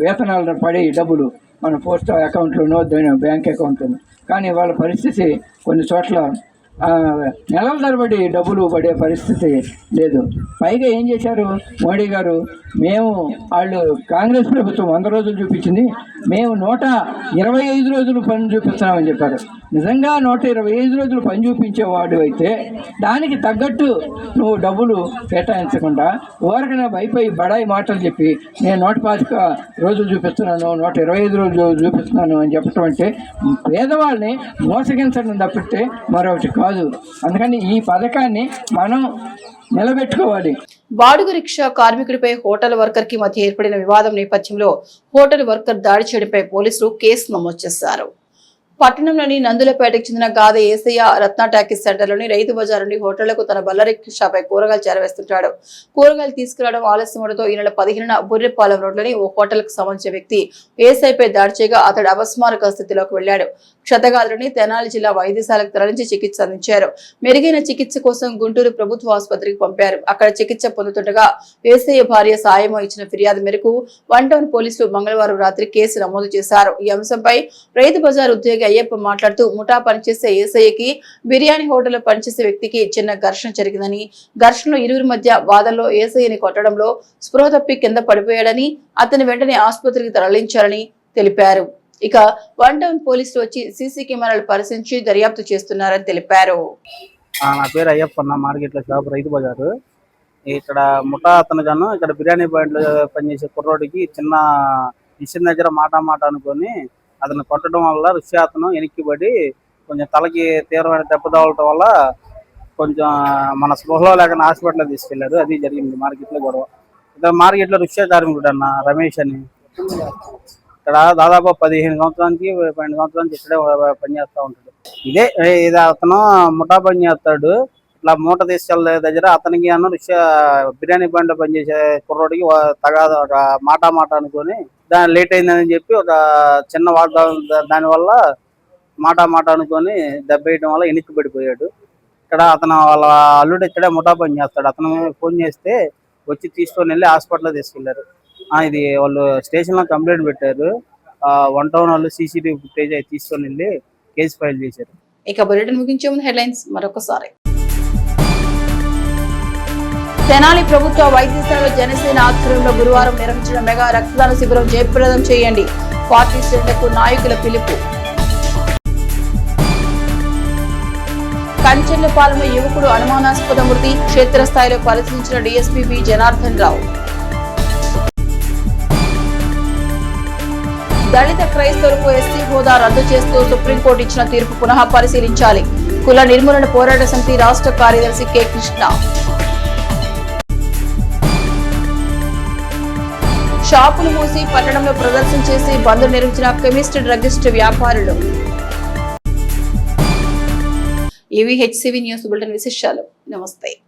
వేతనాలు పడే డబ్బులు మన పోస్ట్ అకౌంట్లోనో బ్యాంక్ అకౌంట్లోనో, కానీ వాళ్ళ పరిస్థితి కొన్ని చోట్ల నెలల తరబడి డబ్బులు పడే పరిస్థితి లేదు. పైగా ఏం చేశారు మోడీ గారు, మేము వాళ్ళు కాంగ్రెస్ ప్రభుత్వం 100 రోజులు చూపించింది, మేము 125 రోజులు పని చూపిస్తున్నామని చెప్పారు. నిజంగా 125 రోజులు పని చూపించేవాడు అయితే దానికి తగ్గట్టు నువ్వు డబ్బులు కేటాయించకుండా ఊరకనే భయపడి బడాయి మాటలు చెప్పి నేను 125 రోజులు చూపిస్తున్నాను, 125 రోజులు చూపిస్తున్నాను అని చెప్పటం అంటే పేదవాళ్ళని మోసగించడం తప్పితే మరొకటి కాదు. అందుకని ఈ పథకాన్ని మనం నిలబెట్టుకోవాలి. బాడుగ రిక్షా కార్మికుడిపై హోటల్ వర్కర్ కి మధ్య ఏర్పడిన వివాదం నేపథ్యంలో హోటల్ వర్కర్ దాడి చేయడంపై పోలీసులు కేసు నమోదు చేశారు. పట్టణంలోని నందులపేటకు చెందిన గాద ఏసయ్య రత్న టాకీస్ సెంటర్లోని రైతు బజార్ నుండి హోటళ్లకు తన బల్ల రిక్షాపై కూరగాయలు చేరవేస్తుంటాడు. కూరగాయలు తీసుకురావడం ఆలస్యమవడంతో ఈ నెల 15న బుర్రెపాలెం రోడ్లోని ఓ హోటల్కు సంబంధించిన వ్యక్తి ఏసైపై దాడి చేయగా అతడు అపస్మారక స్థితిలోకి వెళ్లాడు. క్షతగాత్రుడిని తెనాలి జిల్లా వైద్యశాలకు తరలించి చికిత్స అందించారు. మెరుగైన చికిత్స కోసం గుంటూరు ప్రభుత్వ ఆసుపత్రికి పంపారు. అక్కడ చికిత్స పొందుతుండగా ఏసయ్య భార్య సాయమో ఇచ్చిన ఫిర్యాదు మేరకు 1 టౌన్ పోలీసులు మంగళవారం రాత్రి కేసు నమోదు చేశారు. ఈ అంశంపై రైతు బజార్ ఉద్యోగి అయ్యప్ప మాట్లాడుతూ ముఠా పనిచేసే ఏసయ్యకి బిర్యానీ హోటల్లో పనిచేసే వ్యక్తికి చిన్న ఘర్షణ జరిగిందని, ఘర్షణలో ఇరువురి మధ్య వాదనలో ఏసయ్యని కొట్టడంలో స్పృహ తప్పి కింద పడిపోయాడని, అతని వెంటనే ఆసుపత్రికి తరలించారని తెలిపారు. ఇక 1 టౌన్ పోలీసులు వచ్చి సీసీ కెమెరాలు పరిశీలించి దర్యాప్తు చేస్తున్నారని తెలిపారు. నా పేరు అయ్యప్ప, మార్కెట్లో షాప్ రైతు బజారు. ఇక్కడ ముఠా అతను గాను ఇక్కడ బిర్యానీ పాయింట్లో పనిచేసే కుర్రోడికి చిన్న మిషన్ దగ్గర మాట అనుకొని అతను కొట్టడం వల్ల రిక్షా అతను వెనక్కిపడి కొంచెం తలకి తీవ్రమైన దెబ్బ తగలటం వల్ల కొంచెం మన స్పృహలో లేక హాస్పిటల్లో తీసుకెళ్లారు. అది జరిగింది మార్కెట్లో గొడవ. ఇక్కడ మార్కెట్లో రిక్షా కార్మికుడు అన్న రమేష్ అని, ఇక్కడ దాదాపు 15 సంవత్సరాల నుంచి 12 సంవత్సరాల నుంచి ఇక్కడే పనిచేస్తూ ఉంటాడు. ఇది అతను ముఠా పని చేస్తాడు. ఇట్లా మూట తీసుకెళ్ళే దగ్గర అతనికి అన్న రిక్షా బిర్యానీ బండ్లో పనిచేసే కుర్రోడికి మాట అనుకొని దాని లేట్ అయిందని చెప్పి ఒక చిన్న వాగ్దానం, దానివల్ల మాట అనుకొని దెబ్బ వేయడం వల్ల వెనక్కి పడిపోయాడు. ఇక్కడ అతను వాళ్ళ అల్లుడు ఇక్కడే ముఠా పని చేస్తాడు. అతను ఫోన్ చేస్తే వచ్చి తీసుకొని వెళ్ళి హాస్పిటల్లో తీసుకెళ్లారు. ఇది వాళ్ళు స్టేషన్లో కంప్లైంట్ పెట్టారు. 1 టౌన్ వాళ్ళు CCTV ఫుటేజ్ తీసుకొని వెళ్ళి కేసు ఫైల్ చేశారు. ఇక బులెటిన్ ముగించే ముందు హెడ్లైన్స్ మరొకసారి. తెనాలి ప్రభుత్వ వైద్యశాలలో జనసేన ఆధ్వర్యంలో గురువారం నిర్వహించిన మెగా రక్తదాన శిబిరం జయప్రదం చేయండి. పార్టీ శ్రేణులకు నాయకుల పిలుపు. కంచెర్లపాలెంలో యువకుడు అనుమానాస్పద మృతి, క్షేత్రస్థాయిలో పరిశీలించిన డీఎస్పీ బి జనార్దన్ రావు. దళిత క్రైస్తవులకు ఎస్సీ హోదా రద్దు చేస్తూ సుప్రీంకోర్టు ఇచ్చిన తీర్పు పునః పరిశీలించాలి. కుల నిర్మూలన పోరాట సమితి రాష్ట్ర కార్యదర్శి కె కృష్ణ. షాపులు మూసి పట్టణంలో ప్రదర్శన చేసి బంద్ నిర్వహించిన కెమిస్ట్ డ్రగ్గిస్ట్ వ్యాపారులు. ఇవి హెచ్సివి న్యూస్ బులెటిన్ విశేషాలు. నమస్తే.